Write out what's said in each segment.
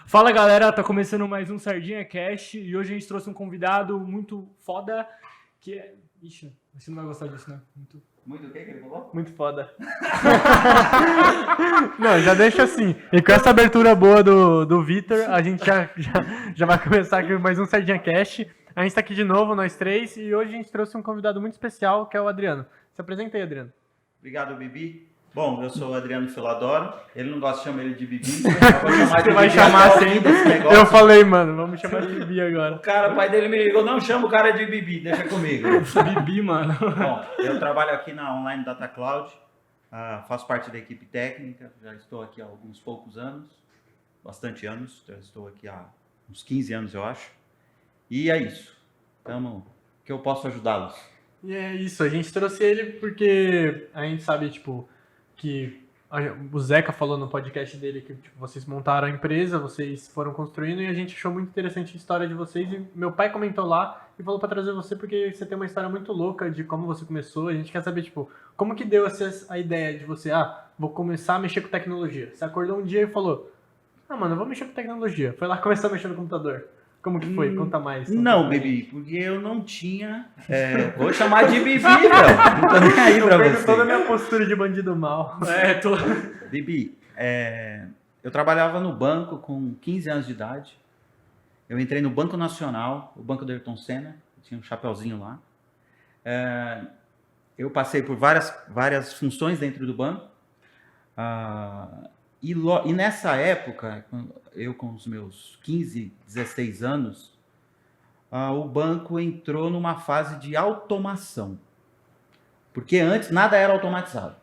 Fala galera, tá começando mais um Sardinha Cast e hoje a gente trouxe um convidado muito foda que é... Ixi, você não vai gostar disso, né? Muito o que ele falou? Muito foda. Não, já deixa assim. E com essa abertura boa do Vitor, a gente já vai começar aqui mais um Sardinha Cast. A gente tá aqui de novo, nós três, e hoje a gente trouxe um convidado muito especial, que é o Adriano. Se apresenta aí, Adriano. Obrigado, Bibi. Bom, eu sou o Adriano Filadoro. Ele não gosta de chamar ele de Bibi. Você vai chamar assim. Eu falei, mano, vamos chamar de Bibi agora. O pai dele me ligou, não chama o cara de Bibi, deixa comigo. Bibi, mano. Bom, eu trabalho aqui na Online Data Cloud, faço parte da equipe técnica, já estou aqui há alguns poucos anos, bastante anos, já estou aqui há uns 15 anos, eu acho. E é isso. Então, que eu posso ajudá-los. E é isso, a gente trouxe ele porque a gente sabe, tipo, que o Zeca falou no podcast dele que tipo, vocês montaram a empresa, vocês foram construindo e a gente achou muito interessante a história de vocês e meu pai comentou lá e falou pra trazer você porque você tem uma história muito louca de como você começou, a gente quer saber, tipo, como que deu a ideia de você, vou começar a mexer com tecnologia. Você acordou um dia e falou, mano, eu vou mexer com tecnologia. Foi lá começar a mexer no computador. Como que foi? Conta mais. Não, Bibi, porque eu não tinha... vou chamar de Bibi, velho. Não tô nem aí pra você. Toda a minha postura de bandido mal. Bibi, eu trabalhava no banco com 15 anos de idade. Eu entrei no Banco Nacional, o Banco do Ayrton Senna. Tinha um chapeuzinho lá. Eu passei por várias funções dentro do banco. E nessa época, eu com os meus 15, 16 anos, o banco entrou numa fase de automação. Porque antes nada era automatizado.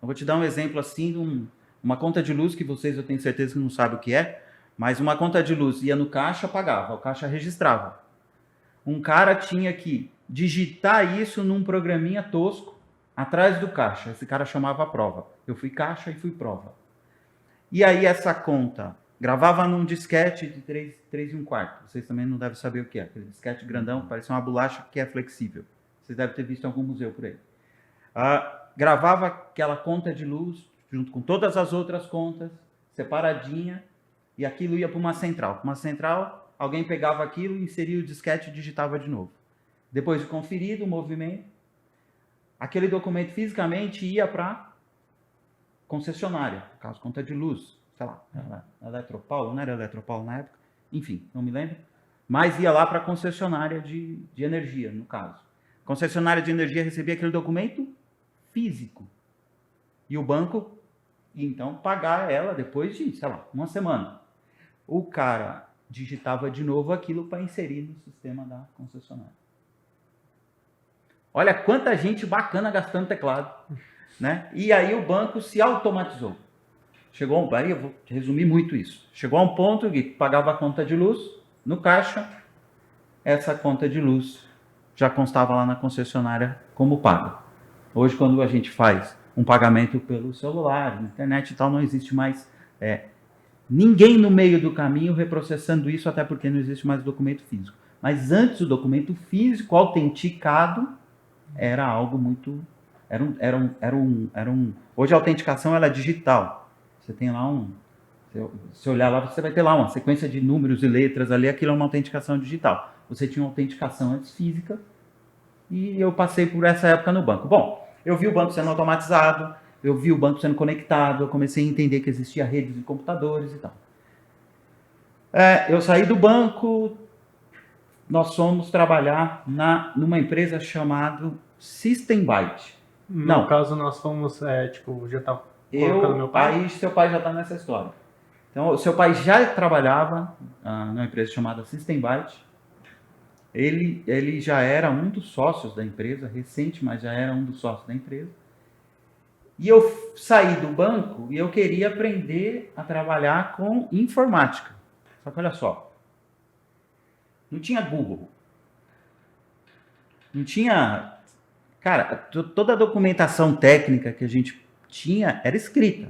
Eu vou te dar um exemplo assim de uma conta de luz que vocês eu tenho certeza que não sabem o que é, mas uma conta de luz ia no caixa, pagava, o caixa registrava. Um cara tinha que digitar isso num programinha tosco atrás do caixa. Esse cara chamava prova. Eu fui caixa e fui prova. E aí essa conta gravava num disquete de 3 1/4. Vocês também não devem saber o que é. Aquele disquete grandão, parece uma bolacha que é flexível. Vocês devem ter visto em algum museu por aí. Gravava aquela conta de luz junto com todas as outras contas, separadinha, e aquilo ia para uma central. Uma central, alguém pegava aquilo, inseria o disquete e digitava de novo. Depois de conferido o movimento, aquele documento fisicamente ia para concessionária, no caso, conta de luz, sei lá, Eletropaulo, não era Eletropaulo na época, enfim, não me lembro, mas ia lá para a concessionária de energia, no caso. A concessionária de energia recebia aquele documento físico e o banco, então, pagar ela depois de, sei lá, uma semana. O cara digitava de novo aquilo para inserir no sistema da concessionária. Olha quanta gente bacana gastando teclado. Né? E aí o banco se automatizou. Aí eu vou resumir muito isso. Chegou a um ponto que pagava a conta de luz no caixa, essa conta de luz já constava lá na concessionária como paga. Hoje, quando a gente faz um pagamento pelo celular, internet e tal, não existe mais ninguém no meio do caminho reprocessando isso, até porque não existe mais o documento físico. Mas antes o documento físico autenticado era algo muito... Hoje a autenticação ela é digital. Você tem lá se olhar lá, você vai ter lá uma sequência de números e letras ali, aquilo é uma autenticação digital. Você tinha uma autenticação antes física e eu passei por essa época no banco. Bom, eu vi o banco sendo automatizado, eu vi o banco sendo conectado, eu comecei a entender que existia redes de computadores e tal. Eu saí do banco, nós fomos trabalhar numa empresa chamada System Byte. No caso, nós fomos, já tá colocando meu pai. Aí seu pai já está nessa história. Então, o seu pai já trabalhava numa empresa chamada System Byte. Ele já era um dos sócios da empresa, recente, mas já era um dos sócios da empresa. E eu saí do banco e eu queria aprender a trabalhar com informática. Só que olha só, não tinha Google. Não tinha... Cara, toda a documentação técnica que a gente tinha era escrita.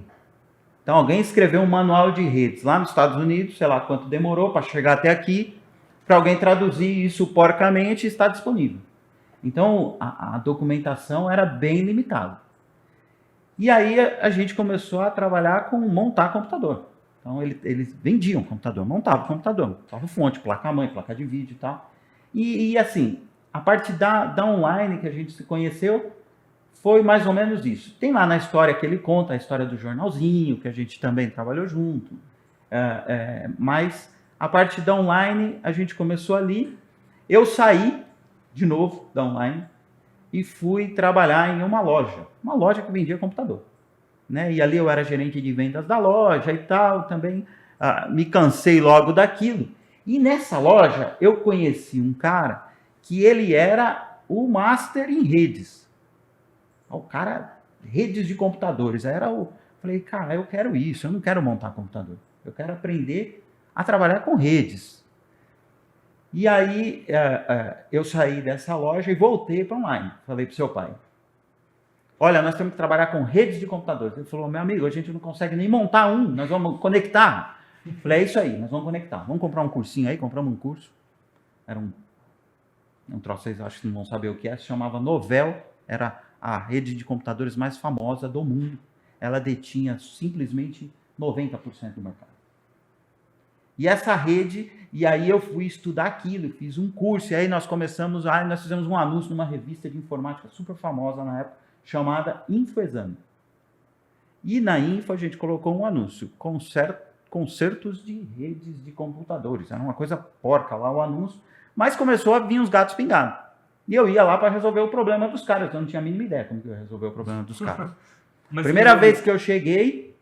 Então, alguém escreveu um manual de redes lá nos Estados Unidos, sei lá quanto demorou para chegar até aqui, para alguém traduzir isso porcamente e está disponível. Então, a documentação era bem limitada. E aí a gente começou a trabalhar com montar computador. Então, eles vendiam computador, montavam computador, montava fonte, placa-mãe, placa de vídeo e tal. E assim, a parte da online que a gente se conheceu foi mais ou menos isso. Tem lá na história que ele conta, a história do jornalzinho, que a gente também trabalhou junto. Mas a parte da online, a gente começou ali. Eu saí, de novo, da online e fui trabalhar em uma loja que vendia computador. Né? E ali eu era gerente de vendas da loja e tal, também me cansei logo daquilo. E nessa loja eu conheci um cara que ele era o master em redes. O cara, redes de computadores. Falei, cara, eu quero isso, eu não quero montar computador. Eu quero aprender a trabalhar com redes. E aí eu saí dessa loja e voltei para online. Falei para o seu pai, olha, nós temos que trabalhar com redes de computadores. Ele falou, meu amigo, a gente não consegue nem montar um, nós vamos conectar. Falei, é isso aí, nós vamos conectar. Vamos comprar um cursinho aí, compramos um curso. Era um troço, vocês acho que não vão saber o que é, se chamava Novell, era a rede de computadores mais famosa do mundo. Ela detinha simplesmente 90% do mercado. E essa rede, e aí eu fui estudar aquilo, fiz um curso, e aí nós fizemos um anúncio numa revista de informática super famosa na época, chamada InfoExame. E na Info a gente colocou um anúncio, concertos de redes de computadores. Era uma coisa porca lá o anúncio, mas começou a vir os gatos pingados. E eu ia lá para resolver o problema dos caras, eu não tinha a mínima ideia como que eu ia resolver o problema dos caras. Primeira vez que eu cheguei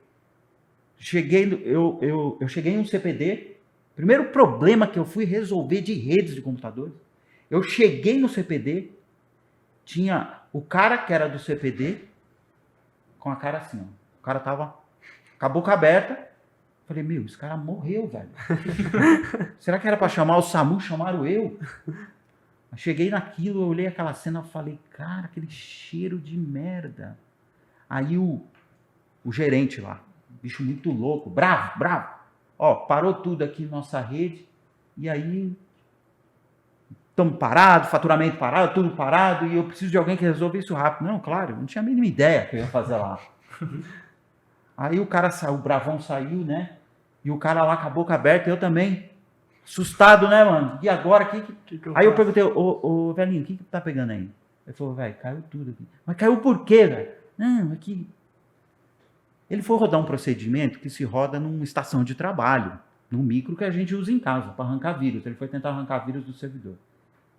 em um CPD, primeiro problema que eu fui resolver de redes de computadores, eu cheguei no CPD, tinha o cara que era do CPD, com a cara assim, ó. O cara tava com a boca aberta. Falei, meu, esse cara morreu, velho. Será que era para chamar o SAMU? Chamaram eu? Cheguei naquilo, eu olhei aquela cena e falei, cara, aquele cheiro de merda. Aí o gerente lá, bicho muito louco, bravo. Ó, parou tudo aqui na nossa rede. E aí, estamos parados, faturamento parado, tudo parado, e eu preciso de alguém que resolva isso rápido. Não, claro, não tinha a mínima ideia que eu ia fazer lá. Aí o cara saiu, o bravão saiu, né? E o cara lá com a boca aberta, eu também, assustado, né, mano? E agora, Aí eu perguntei, ô velhinho, o que tá pegando aí? Ele falou, velho, caiu tudo aqui. Mas caiu por quê, velho? Não, aqui... Ele foi rodar um procedimento que se roda numa estação de trabalho, num micro que a gente usa em casa, para arrancar vírus. Ele foi tentar arrancar vírus do servidor.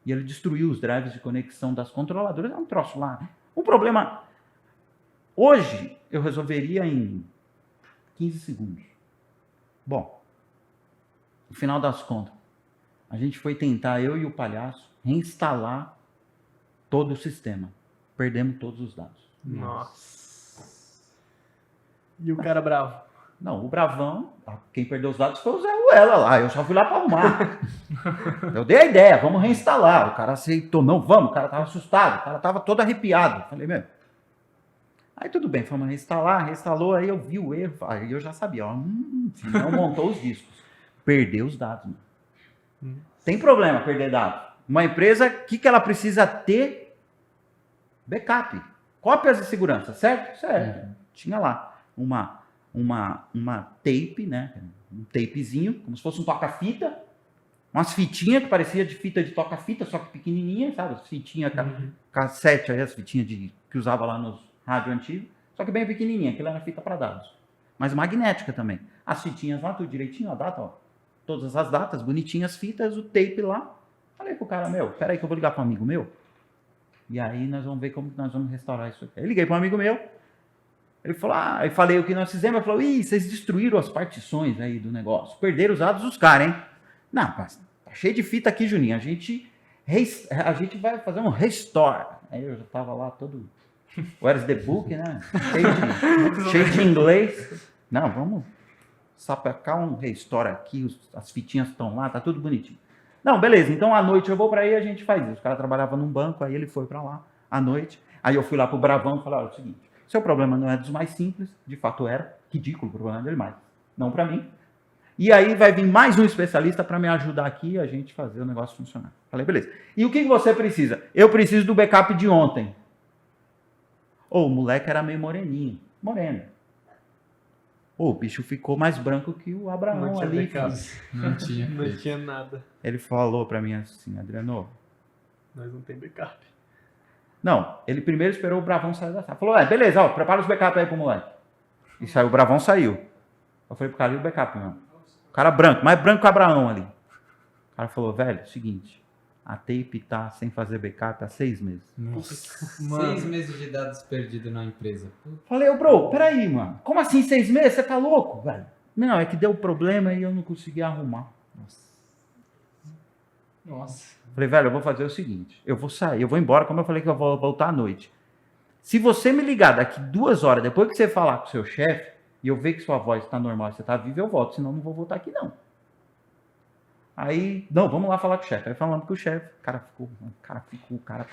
E ele destruiu os drives de conexão das controladoras. É um troço lá. Um problema... Hoje, eu resolveria em 15 segundos. Bom, no final das contas, a gente foi tentar, eu e o palhaço, reinstalar todo o sistema. Perdemos todos os dados. Nossa. E o cara bravo? Não, o bravão, quem perdeu os dados foi o Zé Ruela lá. Eu só fui lá para arrumar. Eu dei a ideia, vamos reinstalar. O cara aceitou, não, vamos. O cara estava assustado, o cara estava todo arrepiado. Falei, meu... Aí tudo bem, fomos reinstalar, reinstalou, aí eu vi o erro, aí eu já sabia, ó, não montou os discos. Perdeu os dados, mano. Tem problema perder dados. Uma empresa, o que ela precisa ter? Backup. Cópias de segurança, certo? Certo. Tinha lá uma tape, né? Um tapezinho, como se fosse um toca-fita, umas fitinhas que parecia de fita de toca-fita, só que pequenininha, sabe? As fitinhas, cassete, aí, as fitinhas que usava lá nos rádio antigo, só que bem pequenininha, aquilo era fita para dados. Mas magnética também. As fitinhas lá, tudo direitinho, a data, ó. Todas as datas, bonitinhas, fitas, o tape lá. Falei pro cara, meu, peraí que eu vou ligar para um amigo meu. E aí nós vamos ver como nós vamos restaurar isso aqui. Aí liguei para um amigo meu. Ele falou, aí falei o que nós fizemos. Ele falou, vocês destruíram as partições aí do negócio. Perderam os dados dos caras, hein? Não, mas tá cheio de fita aqui, Juninho. A gente vai fazer um restore. Aí eu já tava lá todo... Where's the book, né? Cheio de inglês. Não, vamos sapecar um restore aqui, as fitinhas estão lá, tá tudo bonitinho. Não, beleza, então à noite eu vou para aí e a gente faz isso. O cara trabalhava num banco, aí ele foi para lá à noite. Aí eu fui lá pro Bravão e falei, olha, é o seguinte, seu problema não é dos mais simples, de fato era, ridículo o problema dele, mas não para mim. E aí vai vir mais um especialista para me ajudar aqui a gente fazer o negócio funcionar. Falei, beleza. E o que você precisa? Eu preciso do backup de ontem. O moleque era meio moreninho. Moreno. Pô, o bicho ficou mais branco que o Não Abraão tinha ali. backup. Não tinha. Não tinha nada. Ele falou pra mim assim, Adriano, Nós não tem backup. não, ele primeiro esperou o Bravão sair da sala. Falou, beleza, ó, prepara os backup aí pro moleque. E saiu, o Bravão saiu. Eu falei pro cara, e o backup, não? O cara branco, mais branco que o Abraão ali. O cara falou, velho, seguinte, a tape tá sem fazer backup há 6 meses. Nossa. Mano. 6 meses de dados perdidos na empresa. Falei, bro, peraí, mano. Como assim 6 meses? Você tá louco, velho? Não, é que deu problema e eu não consegui arrumar. Nossa. Falei, velho, eu vou fazer o seguinte, eu vou sair, eu vou embora, como eu falei que eu vou voltar à noite. Se você me ligar daqui 2 horas, depois que você falar com o seu chefe, e eu ver que sua voz está normal, você está vivo, eu volto, senão eu não vou voltar aqui não. Aí, não, vamos lá falar com o chefe. Aí falando com o chefe, o cara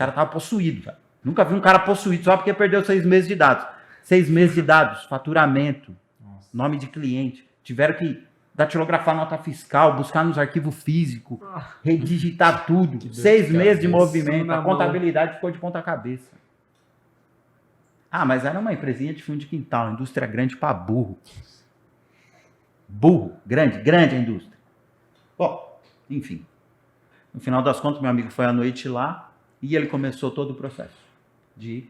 tava possuído, velho. Nunca vi um cara possuído só porque perdeu 6 meses de dados. 6 meses de dados, faturamento, Nossa. nome de cliente. Tiveram que datilografar nota fiscal, buscar nos arquivos físicos, redigitar tudo. Que dor 6 de meses de cabeça. movimento. Na A contabilidade ficou de ponta cabeça. Ah, mas era uma empresinha de fundo de quintal, indústria grande para burro. Burro, grande a indústria. Bom, enfim. No final das contas, meu amigo foi à noite lá e ele começou todo o processo de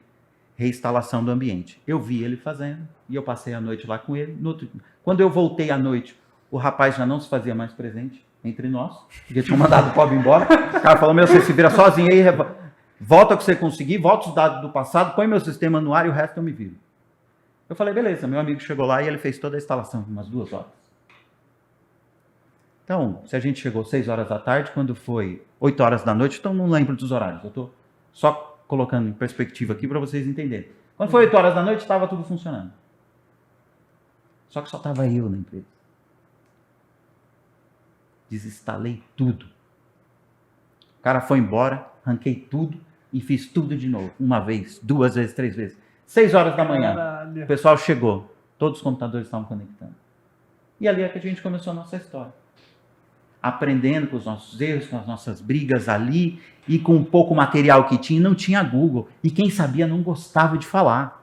reinstalação do ambiente. Eu vi ele fazendo e eu passei a noite lá com ele. Quando eu voltei à noite, o rapaz já não se fazia mais presente entre nós, porque tinham mandado o pobre embora. O cara falou, você se vira sozinho aí, volta o que você conseguir, volta os dados do passado, põe meu sistema no ar e o resto eu me viro. Eu falei, beleza, meu amigo chegou lá e ele fez toda a instalação, umas 2 horas. Então, se a gente chegou 6 horas da tarde, quando foi 8 horas da noite, então não lembro dos horários, eu estou só colocando em perspectiva aqui para vocês entenderem. Quando foi 8 horas da noite, estava tudo funcionando. Só que só estava eu na empresa. Desinstalei tudo. O cara foi embora, arranquei tudo e fiz tudo de novo. 1 vez, 2 vezes, 3 vezes. 6 horas da manhã, Caralho. o pessoal chegou. Todos os computadores estavam conectando. E ali é que a gente começou a nossa história. Aprendendo com os nossos erros, com as nossas brigas ali, e com o pouco material que tinha, não tinha Google. E quem sabia não gostava de falar.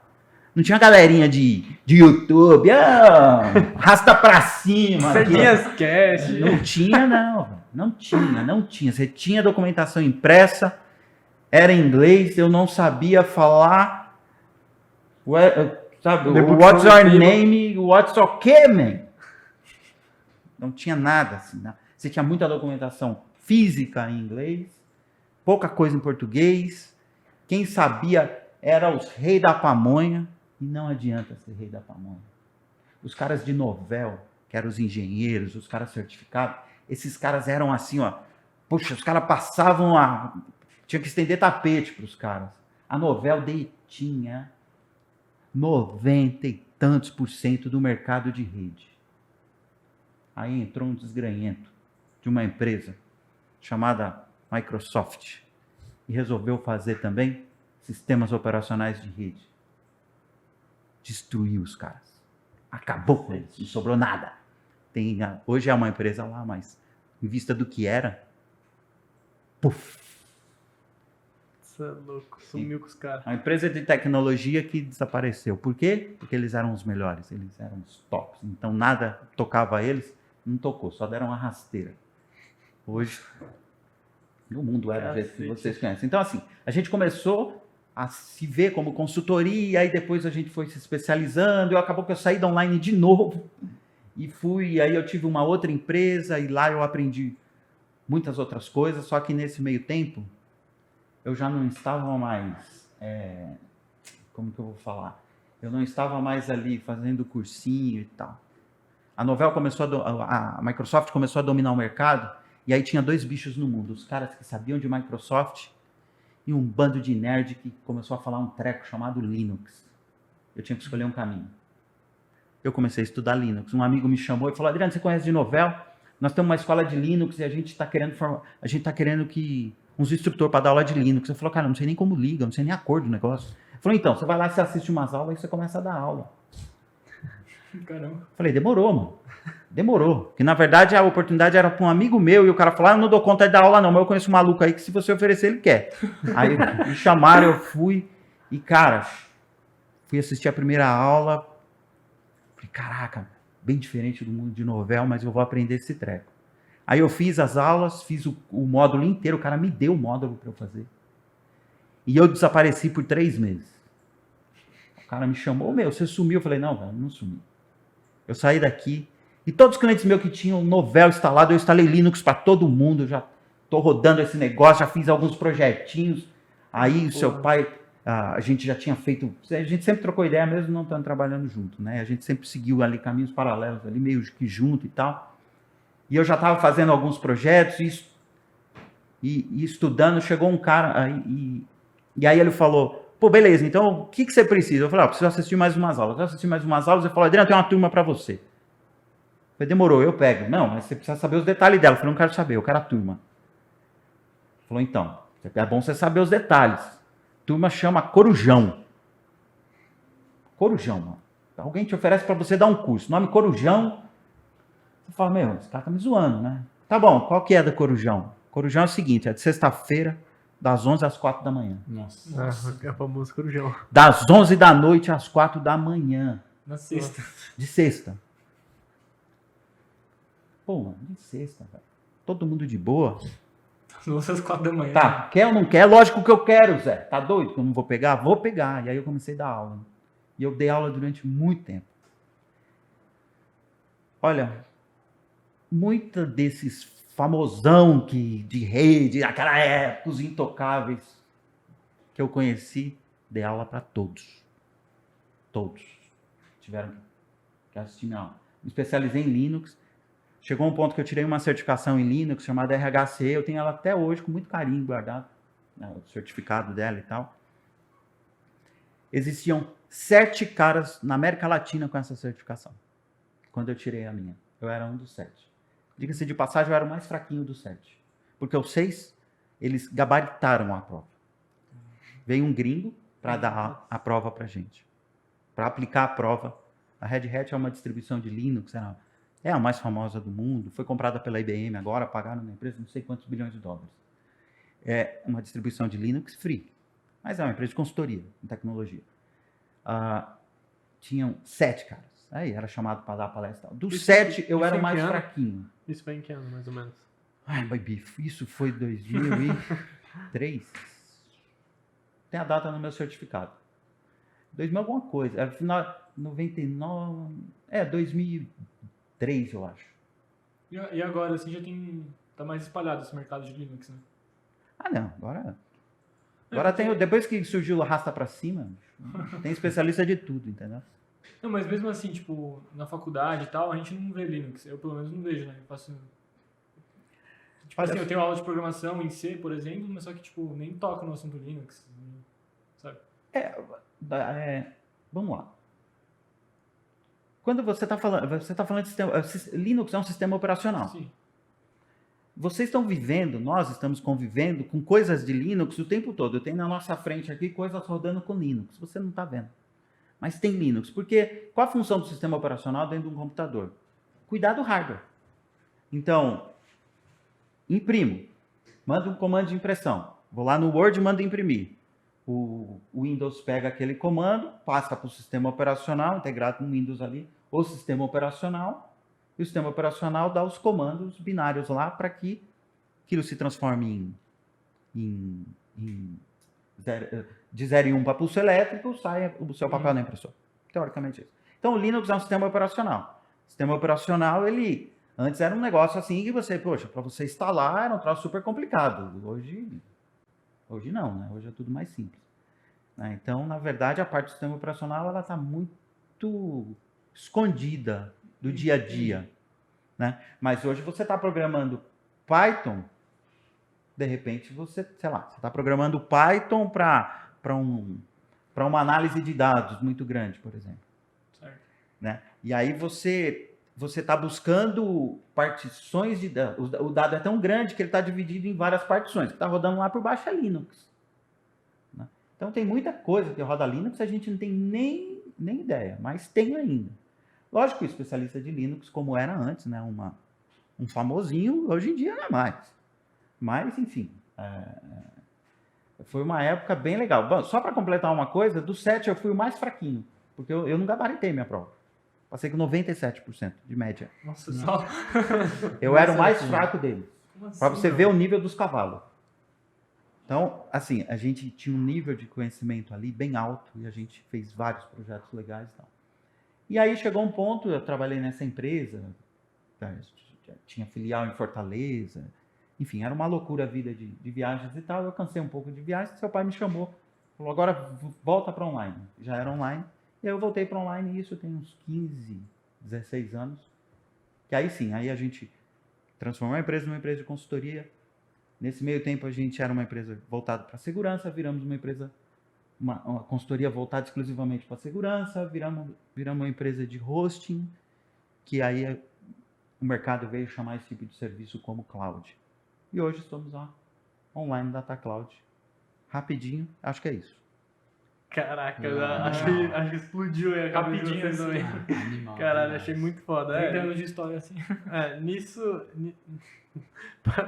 Não tinha galerinha de YouTube, arrasta pra cima. Sardinhas Cash. Não tinha, não. Não tinha. Você tinha documentação impressa, era em inglês, eu não sabia falar. Sabe, what's your name? What's okay, man? Não tinha nada assim. Né? Você tinha muita documentação física em inglês, pouca coisa em português. Quem sabia era os reis da pamonha. E não adianta ser rei da pamonha. Os caras de novel, que eram os engenheiros, os caras certificados, esses caras eram assim, ó. Poxa, os caras passavam a... Tinha que estender tapete para os caras. A novel detinha 90 e tantos % do mercado de rede. Aí entrou um desgranhento de uma empresa chamada Microsoft e resolveu fazer também sistemas operacionais de rede. Destruiu os caras. Acabou com eles. Não sobrou nada. Hoje é uma empresa lá, mas em vista do que era, puf. Você é louco. Sumiu com os caras. Uma empresa de tecnologia que desapareceu. Por quê? Porque eles eram os melhores. Eles eram os tops. Então nada tocava eles. Não tocou. Só deram uma rasteira. Hoje, o mundo é do jeito que vocês conhecem. Então assim, a gente começou a se ver como consultoria, e aí depois a gente foi se especializando, acabou que eu saí da online de novo, e aí eu tive uma outra empresa, e lá eu aprendi muitas outras coisas, só que nesse meio tempo, eu já não estava mais, como que eu vou falar? Eu não estava mais ali fazendo cursinho e tal. A Microsoft começou a dominar o mercado, e aí tinha 2 bichos no mundo, os caras que sabiam de Microsoft, e um bando de nerd que começou a falar um treco chamado Linux. Eu tinha que escolher um caminho. Eu comecei a estudar Linux. Um amigo me chamou e falou, Adriano, você conhece de novel? Nós temos uma escola de Linux e a gente está querendo que uns instrutores para dar aula de Linux. Eu falei, cara, não sei nem como liga, não sei nem a cor do negócio. Ele falou, então, você vai lá, você assiste umas aulas e você começa a dar aula. Caramba. Eu falei, demorou, mano. Demorou. Porque, na verdade, a oportunidade era para um amigo meu e o cara falou, eu não dou conta de dar aula não, mas eu conheço um maluco aí que se você oferecer, ele quer. Aí me chamaram, eu fui e, cara, fui assistir a primeira aula, caraca, bem diferente do mundo de novela, mas eu vou aprender esse treco. Aí eu fiz as aulas, fiz o módulo inteiro, o cara me deu o módulo para eu fazer. E eu desapareci por 3 meses. O cara me chamou, você sumiu? Eu falei, não, velho, não sumi. Eu saí daqui, e todos os clientes meus que tinham Novell instalado, eu instalei Linux para todo mundo, já tô rodando esse negócio, já fiz alguns projetinhos. Aí o seu pai, a gente já tinha feito, a gente sempre trocou ideia mesmo não estando trabalhando junto, né? A gente sempre seguiu ali caminhos paralelos, ali meio que junto e tal. E eu já estava fazendo alguns projetos e estudando, chegou um cara e aí ele falou, pô, beleza, então o que você precisa? Eu falei, preciso assistir mais umas aulas. Eu assisti mais umas aulas, ele falou, Adriano, tem uma turma para você. Eu falei, demorou, eu pego. Não, mas você precisa saber os detalhes dela. Eu falei, não quero saber, eu quero a turma. Ele falou, então, é bom você saber os detalhes. A turma chama Corujão. Corujão, mano. Alguém te oferece para você dar um curso. Nome Corujão. Você fala, meu, esse cara tá me zoando, né? Tá bom, qual que é da Corujão? Corujão é o seguinte, é de sexta-feira, das 11 às 4 da manhã. Nossa. É a famosa Corujão. Das 11 da noite às 4 da manhã. Na sexta. De sexta. Pô, mano, de sexta, velho. Todo mundo de boa. Às 4 da manhã. Tá, quer ou não quer? Lógico que eu quero, Zé. Tá doido que eu não vou pegar? Vou pegar. E aí eu comecei a dar aula. E eu dei aula durante muito tempo. Olha, muita desses famosão de rede, daquela época, os intocáveis que eu conheci, dei aula para todos. Todos tiveram que assistir minha aula. Me especializei em Linux. Chegou um ponto que eu tirei uma certificação em Linux chamada RHC. Eu tenho ela até hoje com muito carinho guardado, né, o certificado dela e tal. Existiam 7 caras na América Latina com essa certificação. Quando eu tirei a minha, eu era um dos 7. Diga-se de passagem, eu era o mais fraquinho dos 7. Porque os 6, eles gabaritaram a prova. Veio um gringo para dar a prova para gente. Para aplicar a prova. A Red Hat é uma distribuição de Linux, é a mais famosa do mundo. Foi comprada pela IBM agora, pagaram na empresa não sei quantos bilhões de dólares. É uma distribuição de Linux free. Mas é uma empresa de consultoria em tecnologia. Tinham 7 caras. Aí era chamado para dar palestra. Dos 7, eu era o mais fraquinho. Isso foi em que ano, mais ou menos? Ai, baby, isso foi 2003. Tem a data no meu certificado. 2000 alguma coisa. Era final 99. 2003, eu acho. E agora, assim, tá mais espalhado esse mercado de Linux, né? Não, agora tem, depois que surgiu o arrasta pra cima, tem especialista de tudo, entendeu? Não, mas mesmo assim, tipo, na faculdade e tal, a gente não vê Linux. Eu, pelo menos, não vejo, né? Eu faço... Tipo assim, eu tenho aula de programação em C, por exemplo, mas só que, tipo, nem toco no assunto Linux, sabe? Vamos lá. Quando você está falando de sistema, Linux é um sistema operacional. Sim. Vocês estão vivendo, nós estamos convivendo com coisas de Linux o tempo todo. Eu tenho na nossa frente aqui coisas rodando com Linux. Você não está vendo. Mas tem Linux. Porque qual a função do sistema operacional dentro de um computador? Cuidar do hardware. Então, imprimo. Mando um comando de impressão. Vou lá no Word e mando imprimir. O Windows pega aquele comando, passa para o sistema operacional, integrado no Windows ali, o sistema operacional, e o sistema operacional dá os comandos binários lá para que aquilo se transforme de 0 em 1 para pulso elétrico, saia o seu papel na impressora. Teoricamente isso. Então o Linux é um sistema operacional. O sistema operacional, ele antes era um negócio assim que você, para você instalar era um troço super complicado. Hoje não, né? Hoje é tudo mais simples. Então, na verdade, a parte do sistema operacional ela está muito escondida do dia a dia. Né? Mas hoje você está programando Python, de repente você está programando Python para uma análise de dados muito grande, por exemplo. Certo. Né? E aí você está buscando partições de dados. O dado é tão grande que ele está dividido em várias partições. O que está rodando lá por baixo é Linux. Né? Então tem muita coisa que roda Linux que a gente não tem nem ideia, mas tem ainda. Lógico que o especialista de Linux, como era antes, né, um famosinho, hoje em dia não é mais. Mas, enfim, foi uma época bem legal. Bom, só para completar uma coisa, do 7 eu fui o mais fraquinho, porque eu não gabaritei minha prova. Passei com 97% de média. Nossa, só. Eu era o mais assim? fraco deles. Como assim, Para você mano? ver o nível dos cavalos. Então, assim, a gente tinha um nível de conhecimento ali bem alto e a gente fez vários projetos legais e tal. E aí chegou um ponto, eu trabalhei nessa empresa, tá, tinha filial em Fortaleza, enfim, era uma loucura a vida de viagens e tal. Eu cansei um pouco de viagens, seu pai me chamou, falou, agora volta para online. Já era online, e aí eu voltei para online e isso tem uns 15, 16 anos. Que aí sim, aí a gente transformou a empresa numa empresa de consultoria. Nesse meio tempo a gente era uma empresa voltada para segurança, viramos uma empresa, uma consultoria voltada exclusivamente para segurança, viramos uma empresa de hosting, que aí o mercado veio chamar esse tipo de serviço como cloud. E hoje estamos lá, online Data Cloud. Rapidinho, acho que é isso. Caraca, Ah, acho que explodiu aí a cabeça de Rapidinho, vocês também. Animal. Caralho, demais. achei muito foda. 30 anos de história assim. Nisso.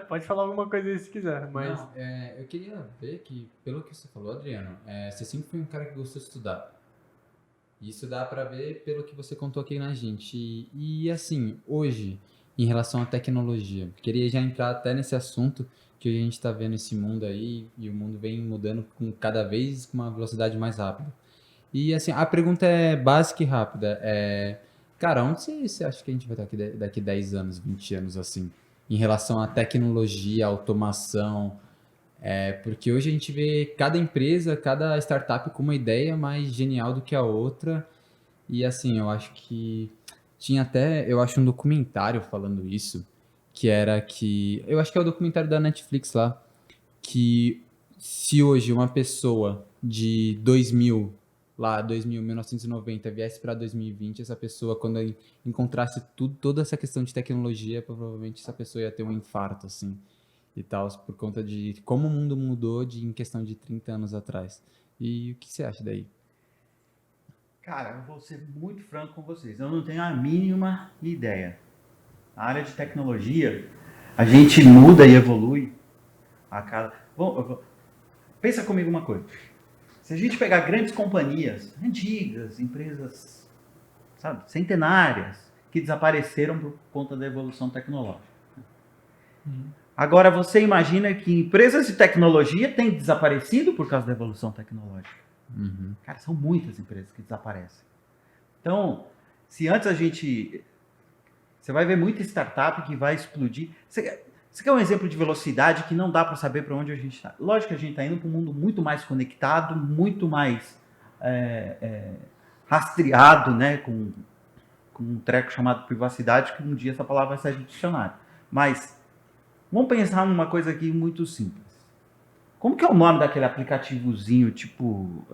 Pode falar alguma coisa aí se quiser, mas. Não, eu queria ver que, pelo que você falou, Adriano, você sempre foi um cara que gostou de estudar. Isso dá pra ver pelo que você contou aqui na gente. E assim, hoje, em relação à tecnologia, queria já entrar até nesse assunto que hoje a gente tá vendo esse mundo aí e o mundo vem mudando com cada vez com uma velocidade mais rápida. E assim, a pergunta é básica e rápida. Cara, onde você acha que a gente vai estar aqui daqui 10 anos, 20 anos assim? Em relação à tecnologia, automação, porque hoje a gente vê cada empresa, cada startup com uma ideia mais genial do que a outra. E assim, eu acho que tinha até, eu acho um documentário falando isso, eu acho que é o documentário da Netflix lá, que se hoje uma pessoa de 2000, 1990, viesse para 2020, essa pessoa, quando encontrasse toda essa questão de tecnologia, provavelmente essa pessoa ia ter um infarto, assim, e tal, por conta de como o mundo mudou em questão de 30 anos atrás. E o que você acha daí? Cara, eu vou ser muito franco com vocês. Eu não tenho a mínima ideia. Na área de tecnologia, a gente muda e evolui a cada... Pensa comigo uma coisa. Se a gente pegar grandes companhias, antigas, empresas, sabe, centenárias, que desapareceram por conta da evolução tecnológica. Agora, você imagina que empresas de tecnologia têm desaparecido por causa da evolução tecnológica. Uhum. Cara, são muitas empresas que desaparecem. Então, se antes a gente... Você vai ver muita startup que vai explodir. Você quer um exemplo de velocidade que não dá para saber para onde a gente está? Lógico que a gente está indo para um mundo muito mais conectado, muito mais rastreado, né, com um treco chamado privacidade, que um dia essa palavra vai sair do dicionário. Mas vamos pensar numa coisa aqui muito simples. Como que é o nome daquele aplicativozinho, tipo,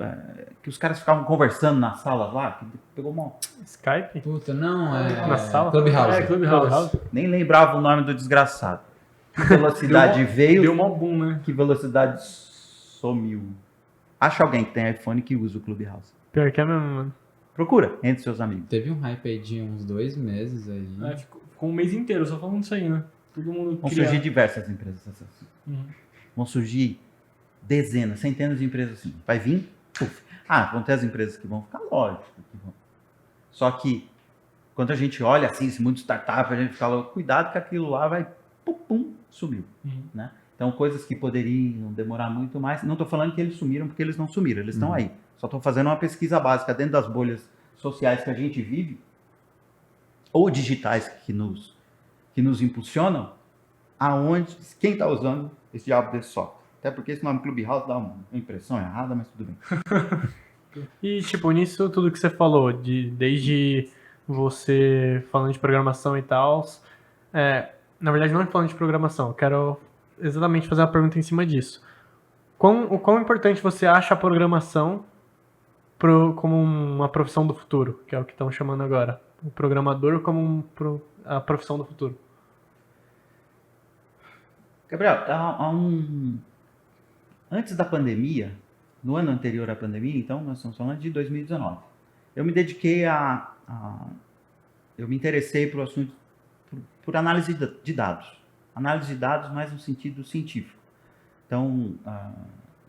que os caras ficavam conversando nas salas lá? Que pegou uma... Skype? Puta, não, Na sala? Clubhouse. Clubhouse. Nem lembrava o nome do desgraçado. Que velocidade veio, Deu mó boom, né? que velocidade sumiu. Acha alguém que tem iPhone que usa o Clubhouse. Pior que é mesmo, mano. Procura, entre seus amigos. Teve um hype aí de uns 2 meses aí. Ficou um mês inteiro só falando disso aí, né? Todo mundo Vão queria... surgir diversas empresas assim. Uhum. Vão surgir dezenas, centenas de empresas assim. Vai vir, puf. Vão ter as empresas que vão ficar, lógico. Que vão. Só que, quando a gente olha assim, esse mundo de startup, a gente fala, cuidado que aquilo lá vai, pum, sumiu. Uhum. Né? Então, coisas que poderiam demorar muito mais. Não estou falando que eles sumiram porque eles não sumiram, eles estão aí. Só estou fazendo uma pesquisa básica dentro das bolhas sociais que a gente vive, ou digitais que nos impulsionam, aonde, quem está usando esse diabo desse software. Até porque esse nome Clubhouse dá uma impressão errada, mas tudo bem. E, tipo, nisso tudo que você falou, desde você falando de programação e tal, na verdade não falando de programação, eu quero exatamente fazer uma pergunta em cima disso. O quão importante você acha a programação como uma profissão do futuro, que é o que estão chamando agora? O programador como a profissão do futuro. Gabriel, antes da pandemia, no ano anterior à pandemia, então nós estamos falando de 2019, eu me dediquei eu me interessei por assunto, por análise de dados. Análise de dados mais no sentido científico. Então,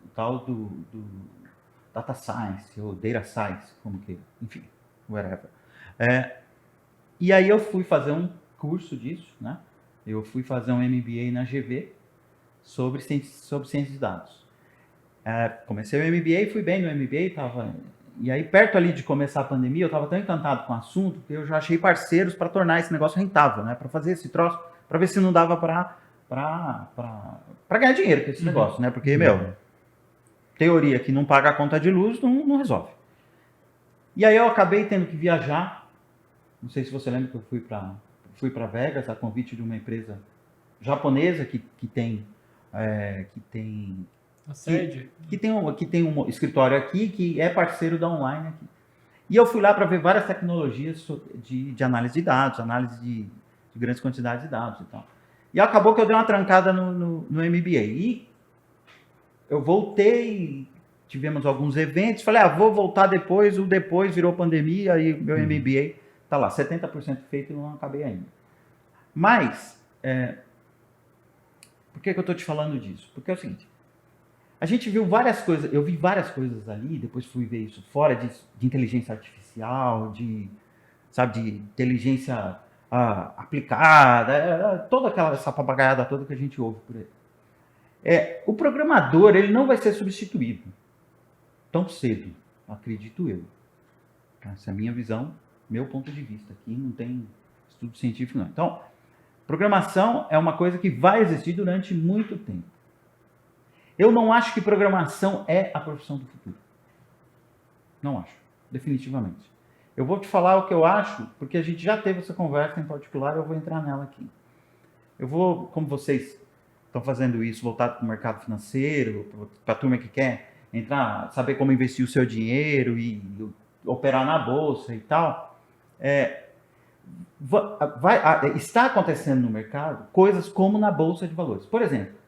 o tal do data science ou data science, como que, enfim, whatever. E aí eu fui fazer um curso disso, né? Eu fui fazer um MBA na GV sobre ciência de dados. Comecei o MBA, fui bem no MBA, e aí perto ali de começar a pandemia, eu estava tão encantado com o assunto que eu já achei parceiros para tornar esse negócio rentável, né? Para fazer esse troço, para ver se não dava para ganhar dinheiro com esse negócio, né? Porque, teoria que não paga a conta de luz não resolve. E aí eu acabei tendo que viajar. Não sei se você lembra que eu fui para Vegas a convite de uma empresa japonesa que tem A sede? que tem um escritório aqui, que é parceiro da Online aqui. E eu fui lá para ver várias tecnologias de análise de dados, análise de grandes quantidades de dados e tal. E acabou que eu dei uma trancada no MBA. E eu voltei, tivemos alguns eventos, falei, vou voltar depois, o depois virou pandemia, e meu MBA tá lá, 70% feito e não acabei ainda. Mas, por que eu tô te falando disso? Porque é o seguinte, a gente viu várias coisas, eu vi várias coisas ali, depois fui ver isso fora de inteligência artificial, de inteligência aplicada, toda essa papagaiada toda que a gente ouve por aí. O programador, ele não vai ser substituído tão cedo, acredito eu. Essa é a minha visão, meu ponto de vista. Aqui não tem estudo científico, não. Então, programação é uma coisa que vai existir durante muito tempo. Eu não acho que programação é a profissão do futuro. Não acho, definitivamente. Eu vou te falar o que eu acho, porque a gente já teve essa conversa em particular, eu vou entrar nela aqui. Eu vou, como vocês estão fazendo isso, voltado para o mercado financeiro, para a turma que quer entrar, saber como investir o seu dinheiro e operar na bolsa e tal, está acontecendo no mercado coisas como na bolsa de valores. Por exemplo,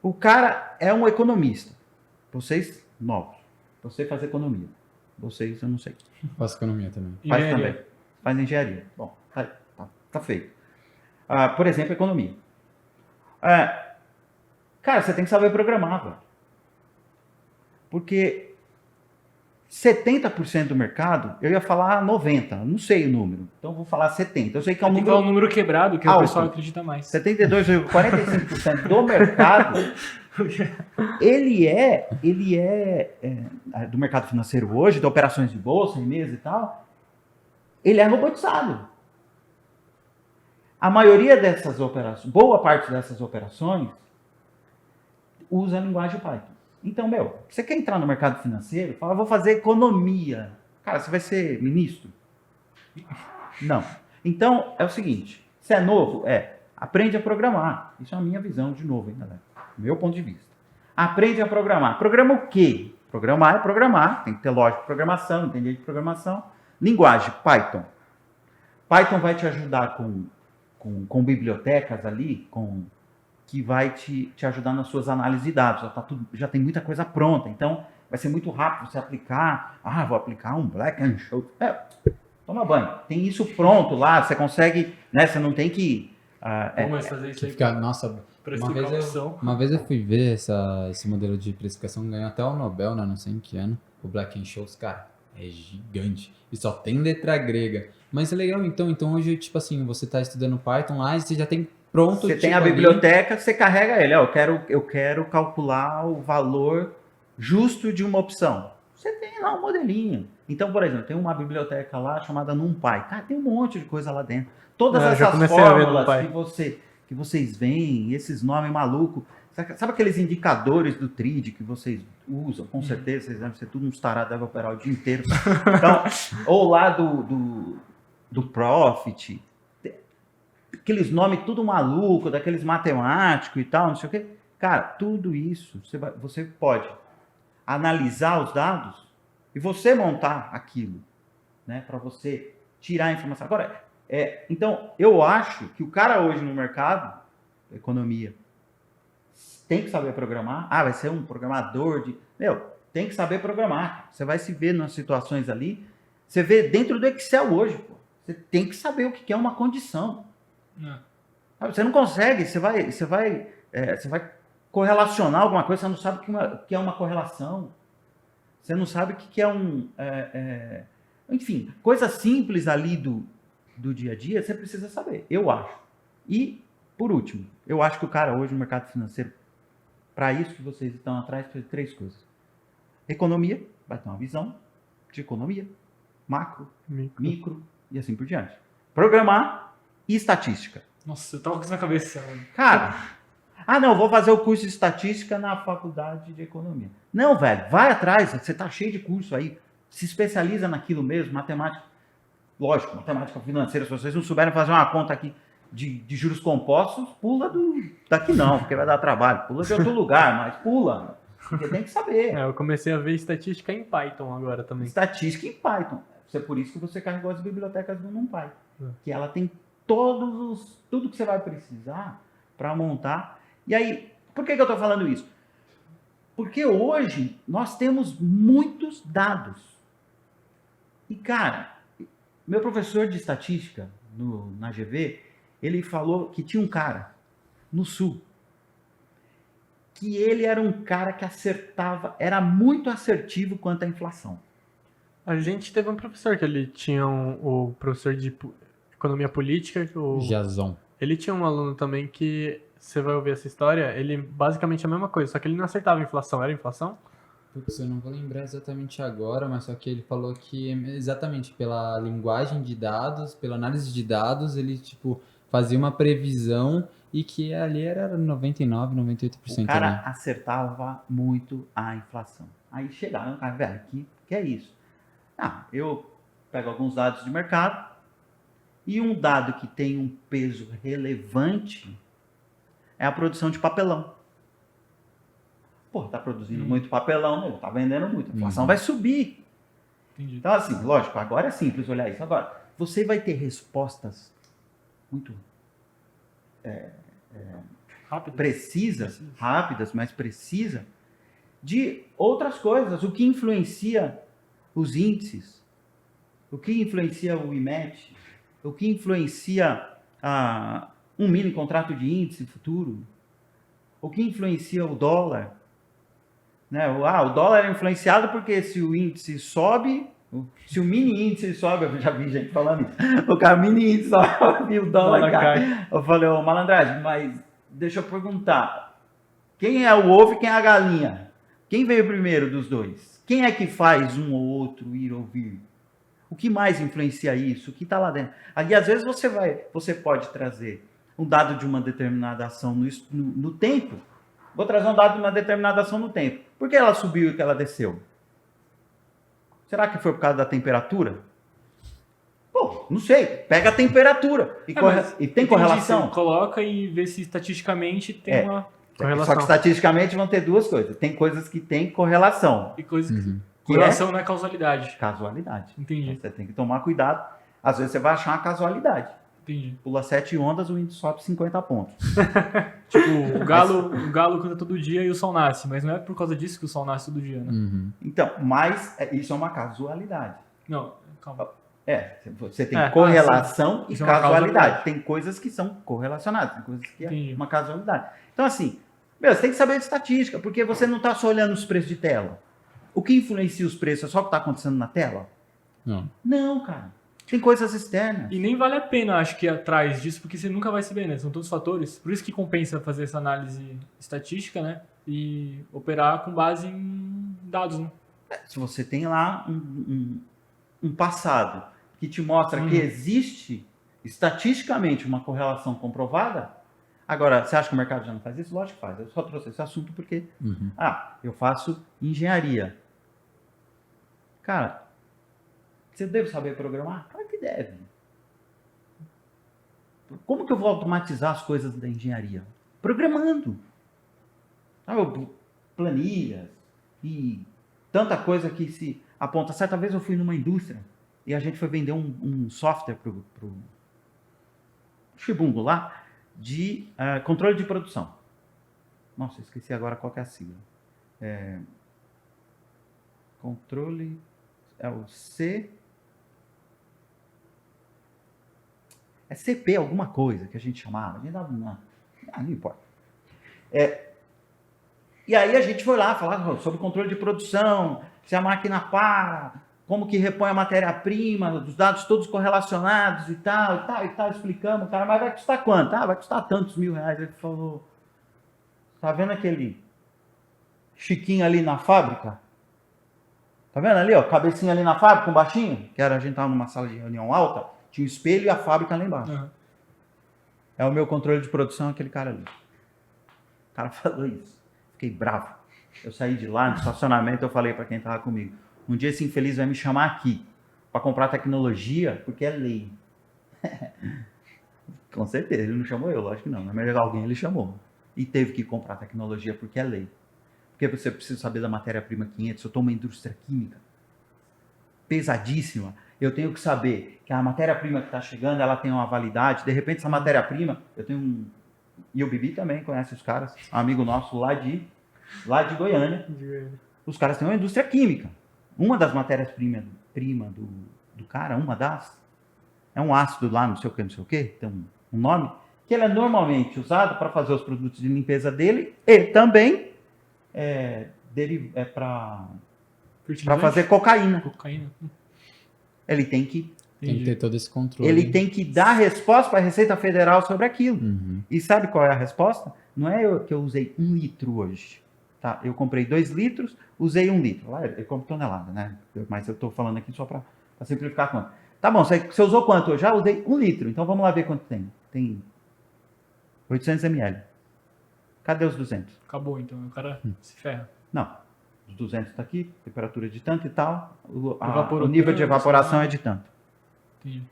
o cara é um economista. Vocês, novos. Você faz economia. Vocês, eu não sei. Faço economia também. Faz também. Faz engenharia. Bom, tá feito. Por exemplo, economia. Cara, você tem que saber programar, velho. Porque 70% do mercado, eu ia falar 90%, não sei o número. Então, vou falar 70%. Eu sei que é um Tem que falar um número quebrado, que alto. o pessoal acredita mais. 72,45% do mercado, ele é do mercado financeiro hoje, de operações de bolsa, em mesa e tal, ele é robotizado. A maioria dessas operações, boa parte dessas operações, usa a linguagem Python. Então, você quer entrar no mercado financeiro? Fala, vou fazer economia. Cara, você vai ser ministro? Não. Então, é o seguinte, se é novo, aprende a programar. Isso é a minha visão, de novo, hein, galera? Meu ponto de vista. Aprende a programar. Programa o quê? Programar é programar. Tem que ter lógica de programação, entender de programação. Linguagem, Python. Python vai te ajudar com bibliotecas ali, que vai te ajudar nas suas análises de dados. Já tem muita coisa pronta. Então, vai ser muito rápido você aplicar. Vou aplicar um Black and Scholes. Toma banho. Tem isso pronto lá. Você consegue, né? Você não tem que... Vamos fazer isso aí. Nossa, Precificação. uma vez eu fui ver esse modelo de precificação, ganhou até o Nobel, né? Não sei em que ano. O Black and Scholes, cara, é gigante. E só tem letra grega. Mas é legal, então hoje, tipo assim, você tá estudando Python lá e você já tem pronto. Você tem a biblioteca, você carrega ele. Eu quero calcular o valor justo de uma opção. Você tem lá um modelinho. Então, por exemplo, tem uma biblioteca lá chamada NumPy. Cara, tem um monte de coisa lá dentro. Todas essas fórmulas que vocês veem, esses nomes malucos. Sabe aqueles indicadores do TRID que vocês usam? Com certeza, vocês devem ser tudo uns tarados, devem operar o dia inteiro. Então, ou lá do Profit, aqueles nomes tudo maluco, daqueles matemáticos e tal, não sei o quê. Cara, tudo isso, você pode analisar os dados e você montar aquilo, né, para você tirar a informação. Agora, então, eu acho que o cara hoje no mercado, economia, tem que saber programar. Vai ser um programador de... tem que saber programar. Você vai se ver nas situações ali. Você vê dentro do Excel hoje, pô. Você tem que saber o que é uma condição. Você não consegue, você vai correlacionar alguma coisa, você não sabe o que é uma correlação. Você não sabe o que é enfim, coisa simples ali do do dia a dia, você precisa saber, eu acho. E, por último, eu acho que o cara hoje no mercado financeiro, para isso que vocês estão atrás, precisa de 3 coisas. Economia, vai ter uma visão de economia, macro, micro e assim por diante. Programar e estatística. Nossa, eu tava com isso na cabeça, mano. Cara, não, vou fazer o curso de estatística na faculdade de economia. Não, velho, vai atrás, você tá cheio de curso aí, se especializa naquilo mesmo, matemática. Lógico, matemática financeira, se vocês não souberem fazer uma conta aqui de juros compostos, pula daqui não, porque vai dar trabalho. Pula de outro lugar, mas pula. Porque tem que saber. Eu comecei a ver estatística em Python agora também. Estatística em Python. É por isso que você carregou as bibliotecas do NumPy. Que ela tem tudo que você vai precisar para montar. E aí, por que eu estou falando isso? Porque hoje nós temos muitos dados. E, cara, meu professor de estatística na GV, ele falou que tinha um cara no Sul que ele era um cara que acertava, era muito assertivo quanto à inflação. A gente teve um professor que ele tinha o professor de economia política. Jason. Ele tinha um aluno também que, você vai ouvir essa história, ele basicamente é a mesma coisa, só que ele não acertava a inflação. Era inflação? Putz, eu não vou lembrar exatamente agora, mas só que ele falou que exatamente pela linguagem de dados, pela análise de dados, ele tipo fazia uma previsão e que ali era 99, 98%. O cara ali. acertava muito a inflação. Aí chegaram, cara, velho, que é isso? Eu pego alguns dados de mercado e um dado que tem um peso relevante é a produção de papelão. Pô, tá produzindo muito papelão, tá vendendo muito, a inflação vai subir. Entendi. Então, assim, lógico, agora é simples olhar isso. Agora, você vai ter respostas muito Rápido. rápidas, mas precisas, de outras coisas. O que influencia os índices, o que influencia o IMET, o que influencia um mini contrato de índice futuro, o que influencia o dólar. Né? O dólar é influenciado porque se o índice sobe, se o mini índice sobe, eu já vi gente falando isso, o mini índice sobe e o dólar cai. Eu falei, malandragem, mas deixa eu perguntar, quem é o ovo e quem é a galinha? Quem veio primeiro dos dois? Quem é que faz um ou outro ir ou vir? O que mais influencia isso? O que está lá dentro? Ali, às vezes, você pode trazer um dado de uma determinada ação no tempo. Vou trazer um dado de uma determinada ação no tempo. Por que ela subiu e que ela desceu? Será que foi por causa da temperatura? Pô, não sei. Pega a temperatura. E tem correlação? Você coloca e vê se estatisticamente tem uma correlação. Só que estatisticamente vão ter 2 coisas. Tem coisas que tem correlação. E coisas que... Correlação não é causalidade. Casualidade. Entendi. Você tem que tomar cuidado. Às vezes você vai achar uma casualidade. Entendi. Pula 7 ondas, o índice sobe 50 pontos. Tipo, o galo canta todo dia e o sol nasce, mas não é por causa disso que o sol nasce todo dia, né? Então, mas isso é uma casualidade. Não, calma. Você tem correlação e isso é uma casualidade. causalidade. Tem coisas que são correlacionadas, tem coisas que Entendi. é uma casualidade. Então, assim, você tem que saber de estatística, porque você não está só olhando os preços de tela. O que influencia os preços é só o que está acontecendo na tela? Não, cara. Tem coisas externas. E nem vale a pena, acho que, ir atrás disso, porque você nunca vai saber, né? São todos fatores. Por isso que compensa fazer essa análise estatística, né? E operar com base em dados, né? Se você tem lá um passado que te mostra que existe estatisticamente uma correlação comprovada, agora, você acha que o mercado já não faz isso? Lógico que faz. Eu só trouxe esse assunto porque, eu faço engenharia. Cara, você deve saber programar? Claro que deve. Como que eu vou automatizar as coisas da engenharia? Programando. Planilhas e tanta coisa que se aponta. Certa vez eu fui numa indústria e a gente foi vender um software pro Chibundo lá de controle de produção. Nossa, esqueci agora qual que é a sigla. Controle... É o C... É CP alguma coisa que a gente chamava. A gente dava não importa. E aí a gente foi lá falar sobre controle de produção, se a máquina para, como que repõe a matéria-prima, dos dados todos correlacionados e tal, explicamos. O cara, mas vai custar quanto? Ah, vai custar tantos R$1.000. Ele falou, tá vendo aquele Chiquinho ali na fábrica? Tá vendo ali, ó, cabecinha ali na fábrica, com baixinho? Que era, a gente tava numa sala de reunião alta, tinha o espelho e a fábrica lá embaixo. Uhum. É o meu controle de produção, aquele cara ali. O cara falou isso. Fiquei bravo. Eu saí de lá, no estacionamento, eu falei para quem tava comigo, um dia esse infeliz vai me chamar aqui para comprar tecnologia, porque é lei. Com certeza, ele não chamou eu, lógico que não. Mas alguém ele chamou. E teve que comprar tecnologia porque é lei. Porque você precisa saber da matéria-prima 500. Eu estou numa indústria química pesadíssima. Eu tenho que saber que a matéria-prima que está chegando, ela tem uma validade. De repente, essa matéria-prima, eu tenho um... E o Bibi também conhece os caras, amigo nosso lá de Goiânia. Os caras têm uma indústria química. Uma das matérias-primas do cara, é um ácido lá, não sei o que, tem um nome, que ele é normalmente usado para fazer os produtos de limpeza dele e também para fazer cocaína. Ele tem que ter todo esse controle. Ele tem que dar resposta para a Receita Federal sobre aquilo. Uhum. E sabe qual é a resposta? Não é que eu usei 1 litro hoje. Tá? Eu comprei 2 litros, usei 1 litro. Lá ele compra tonelada, né? Mas eu estou falando aqui só para simplificar a conta. Tá bom, você usou quanto? Eu já usei 1 litro. Então vamos lá ver quanto tem. Tem 800 ml. Cadê os 200? Acabou, então. O cara se ferra. Não. Os 200 está aqui, temperatura de tanto e tal. Evaporou O nível tanto, de evaporação é de tanto. Entendi.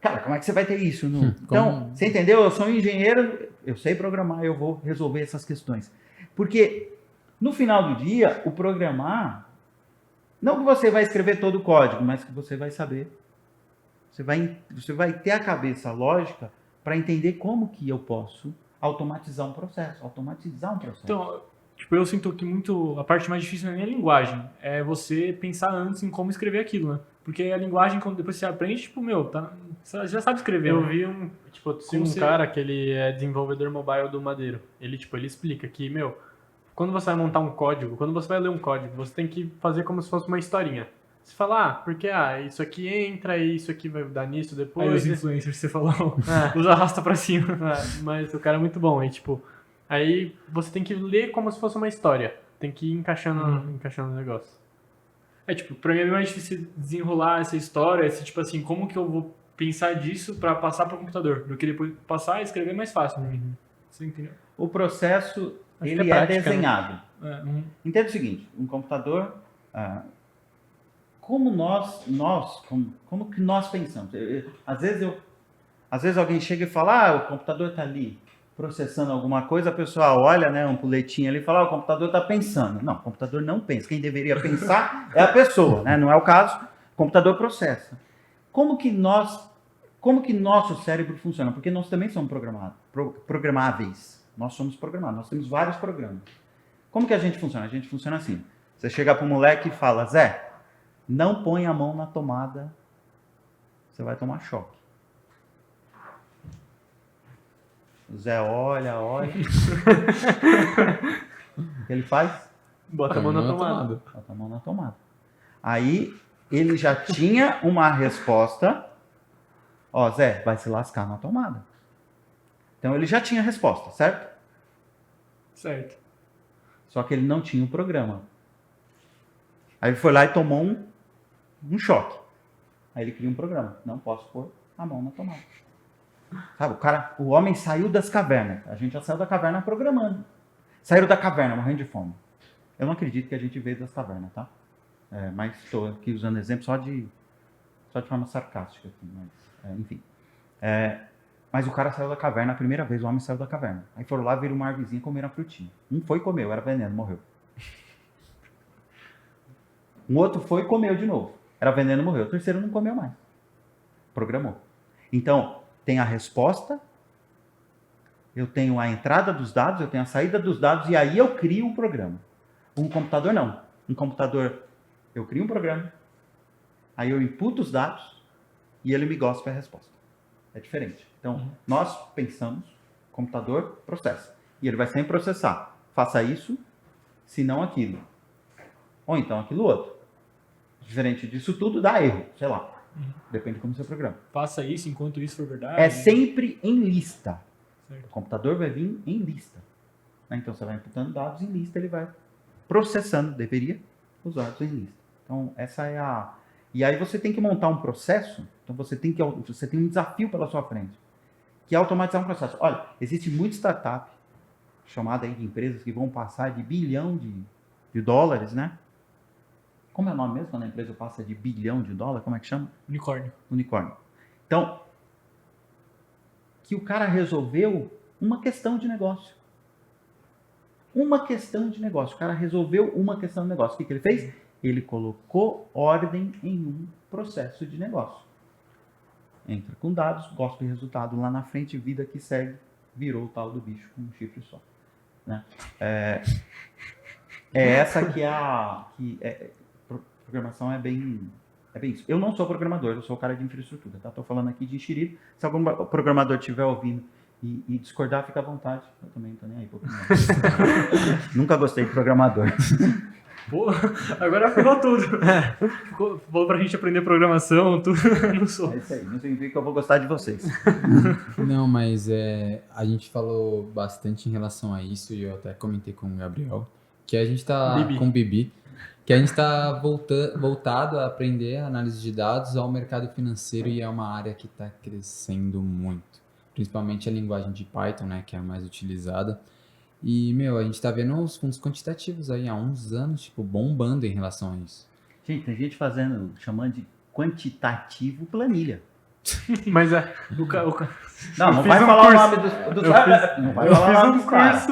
Cara, como é que você vai ter isso? Então, você entendeu? Eu sou um engenheiro, eu sei programar, eu vou resolver essas questões. Porque, no final do dia, o programar, não que você vai escrever todo o código, mas que você vai saber. Você vai ter a cabeça lógica para entender como que eu posso automatizar um processo. Então, tipo, eu sinto que a parte mais difícil não é nem a linguagem, é você pensar antes em como escrever aquilo, né? Porque a linguagem, quando depois você aprende, tipo, você já sabe escrever. Eu né? vi um cara que ele é desenvolvedor mobile do Madeiro. Ele explica que, quando você vai montar um código, quando você vai ler um código, você tem que fazer como se fosse uma historinha. Você fala, porque isso aqui entra e isso aqui vai dar nisso depois. Aí os influencers que você falou, os arrasta pra cima. Mas o cara é muito bom. Aí você tem que ler como se fosse uma história. Tem que ir encaixando o negócio. Pra mim é bem mais difícil desenrolar essa história, tipo assim, como que eu vou pensar disso pra passar pro computador, do que depois passar e escrever mais fácil. Você entendeu? O processo, ele prática, desenhado. Né? Entenda o seguinte, um computador, como que nós pensamos? Às vezes alguém chega e fala, o computador está ali processando alguma coisa, a pessoa olha, né, um puletinho ali e fala, o computador está pensando. Não, o computador não pensa. Quem deveria pensar é a pessoa, né? Não é o caso. O computador processa. Como que nosso cérebro funciona? Porque nós também somos programáveis. Nós somos programados. Nós temos vários programas. Como que a gente funciona? A gente funciona assim. Você chega para o moleque e fala, Zé, não põe a mão na tomada, você vai tomar choque. O Zé olha. O que ele faz? Bota a mão na tomada. Bota a mão na tomada. Aí, ele já tinha uma resposta. Ó, Zé, vai se lascar na tomada. Então, ele já tinha a resposta, certo? Certo. Só que ele não tinha o programa. Aí ele foi lá e tomou um choque. Aí ele cria um programa. Não posso pôr a mão na tomada. Sabe, o homem saiu das cavernas. A gente já saiu da caverna programando. Saíram da caverna, morrendo de fome. Eu não acredito que a gente veio das cavernas, tá? Mas estou aqui usando exemplo só de forma sarcástica. Aqui, mas, enfim. Mas o cara saiu da caverna a primeira vez, o homem saiu da caverna. Aí foram lá, viram uma árvorezinha e comeram a frutinha. Um foi e comeu, era veneno, morreu. Um outro foi e comeu de novo. Era veneno, morreu. O terceiro não comeu mais. Programou. Então, tem a resposta, eu tenho a entrada dos dados, eu tenho a saída dos dados, e aí eu crio um programa. Um computador não. Um computador, eu crio um programa, aí eu imputo os dados, e ele me gosta a resposta. É diferente. Então, nós pensamos, computador processa. E ele vai sempre processar. Faça isso, se não aquilo. Ou então aquilo outro. diferente disso tudo, dá erro, sei lá. Depende de como você programa. Faça isso enquanto isso for verdade. É sempre em lista. Certo. O computador vai vir em lista. Né? Então você vai imputando dados em lista, ele vai processando, deveria, os dados em lista. Então essa é a... E aí você tem que montar um processo, então você tem um desafio pela sua frente, que é automatizar um processo. Olha, existe muita startup, chamada aí de empresas que vão passar de bilhão de dólares, né? Como é o nome mesmo quando a empresa passa de bilhão de dólares? Como é que chama? Unicórnio. Unicórnio. Então, que o cara resolveu uma questão de negócio. Uma questão de negócio. O cara resolveu uma questão de negócio. O que ele fez? Ele colocou ordem em um processo de negócio. Entra com dados, gosta do resultado lá na frente, vida que segue, virou o tal do bicho com um chifre só. Né? É essa que programação é bem isso. Eu não sou programador, eu sou o cara de infraestrutura, tá? Tô falando aqui de enxerido. Se algum programador estiver ouvindo e discordar, fica à vontade. Eu também não tô nem aí. Nunca gostei de programador. Pô, agora ferrou tudo. Falou pra gente aprender programação, tudo. Não sou. É isso aí, não significa que eu vou gostar de vocês. Não, mas a gente falou bastante em relação a isso, e eu até comentei com o Gabriel, que a gente tá com o Bibi, que a gente está voltado a aprender a análise de dados ao mercado financeiro, e é uma área que está crescendo muito, principalmente a linguagem de Python, né, que é a mais utilizada. E, a gente tá vendo os fundos quantitativos aí há uns anos, tipo, bombando em relação a isso. Gente, tem gente chamando de quantitativo planilha. Mas é. Não vai falar o nome do não vai falar o nome dos caras.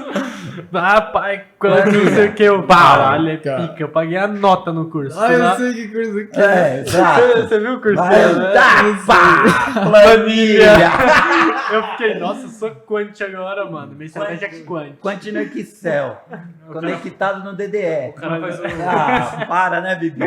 Ah, pai, quando não sei o que, eu caralho, é pica. Eu paguei a nota no curso. Eu sei que curso que é. Você viu o curso? Planilha. Eu fiquei, nossa, eu sou quant agora, mano. Minha estratégia é quant. Quant no Excel. Conectado no DDE. O cara faz para, né, Bibi?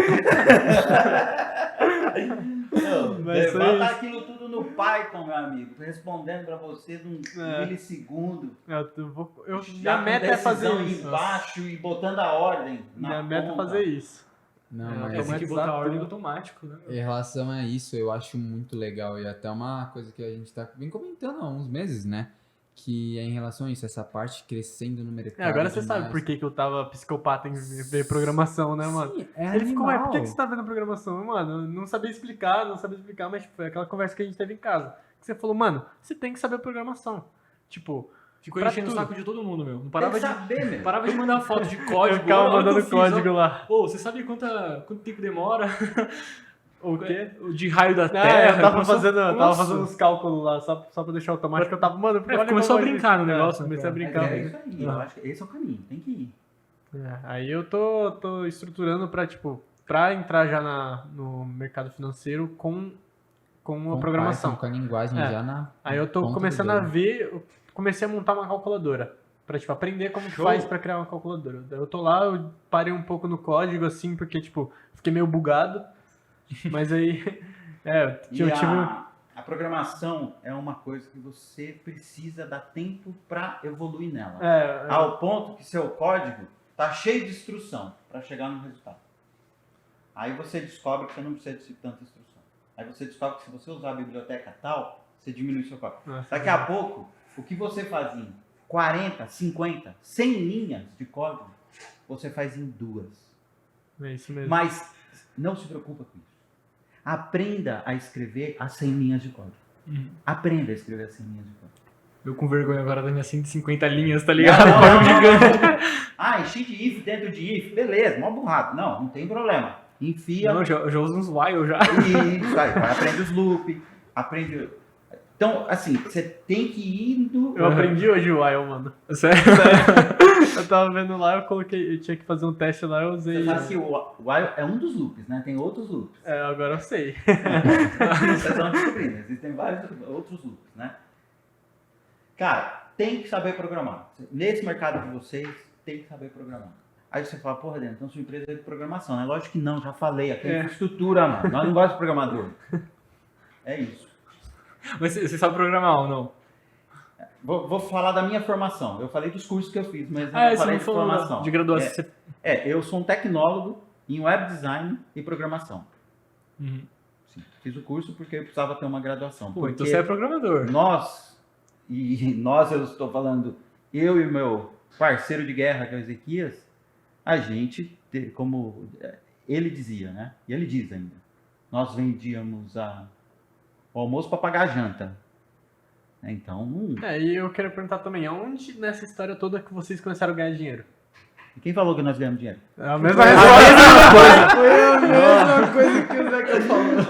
Mas levanta aquilo tudo no Python, meu amigo, respondendo pra você num milissegundo. Minha meta é fazer isso. Embaixo e botando a ordem. Minha meta é fazer isso. Não, mas tem que botar a ordem automático, né? Em relação a isso, eu acho muito legal, e até uma coisa que a gente tá bem comentando há uns meses, né? Que é em relação a isso, essa parte crescendo no mercado. Agora você sabe por que eu tava psicopata em ver programação, né, mano? Sim, Ele ficou, mas por que você tá vendo programação? Mano, eu não sabia explicar, mas tipo, foi aquela conversa que a gente teve em casa. Que você falou, mano, você tem que saber programação. Tipo, ficou enchendo o saco de todo mundo, meu. Não parava meu. Parava de mandar foto de código. Eu ficava mandando código lá. Pô, você sabe quanto tempo demora? O quê? De raio da Terra. Eu tava fazendo uns cálculos lá, só pra deixar automático. Eu tava, mano, começou a brincar no negócio. Comecei a brincar. É isso aí, eu acho que esse é o caminho, tem que ir. Aí eu tô estruturando pra entrar já no mercado financeiro com a programação. Python, com a linguagem já na... Aí eu tô começando a ver, comecei a montar uma calculadora. Pra, tipo, aprender como que faz pra criar uma calculadora. Eu tô lá, eu parei um pouco no código, assim, porque, tipo, fiquei meio bugado. Mas aí, a programação é uma coisa que você precisa dar tempo para evoluir nela. Ao ponto que seu código tá cheio de instrução para chegar no resultado. Aí você descobre que você não precisa de tanta instrução. Aí você descobre que se você usar a biblioteca tal, você diminui seu código. Daqui a pouco, o que você faz em 40, 50, 100 linhas de código, você faz em 2. É isso mesmo. Mas não se preocupa com isso. Aprenda a escrever as 100 linhas de código. Aprenda a escrever as 100 linhas de código. Eu com vergonha agora das minhas 150 linhas, tá ligado? Código gigante. Enchi de if dentro de if. Beleza, mó burrado. Não tem problema. Enfia. Não, eu já uso uns while já. Isso aí, aprende os loop. Aprende... Então, assim, você tem que ir indo... Eu aprendi hoje o while, mano. Sério? Eu tava vendo lá, eu tinha que fazer um teste lá, eu usei... Você sabe que o while é um dos loops, né? Tem outros loops. Agora eu sei. Vocês estão descobrindo, existem vários outros loops, né? Cara, tem que saber programar. Nesse mercado de vocês, tem que saber programar. Aí você fala, porra, Dentro, então sua empresa é de programação, né? Lógico que não, já falei, aqui é infraestrutura, mano. Nós não gostamos de programador. É isso. Mas você sabe programar ou não? Vou falar da minha formação. Eu falei dos cursos que eu fiz, mas não falei de formação. De graduação. Eu sou um tecnólogo em web design e programação. Uhum. Sim, fiz o curso porque eu precisava ter uma graduação. Pô, Porque então você é programador. nós, eu estou falando, eu e o meu parceiro de guerra, que é o Ezequias, a gente, como ele dizia, né? E ele diz ainda, nós vendíamos o almoço para pagar a janta. Então, E eu quero perguntar também, aonde nessa história toda que vocês começaram a ganhar dinheiro? e quem falou que nós ganhamos dinheiro? É a mesma resposta. Foi a mesma coisa que o Zeca falou. Eu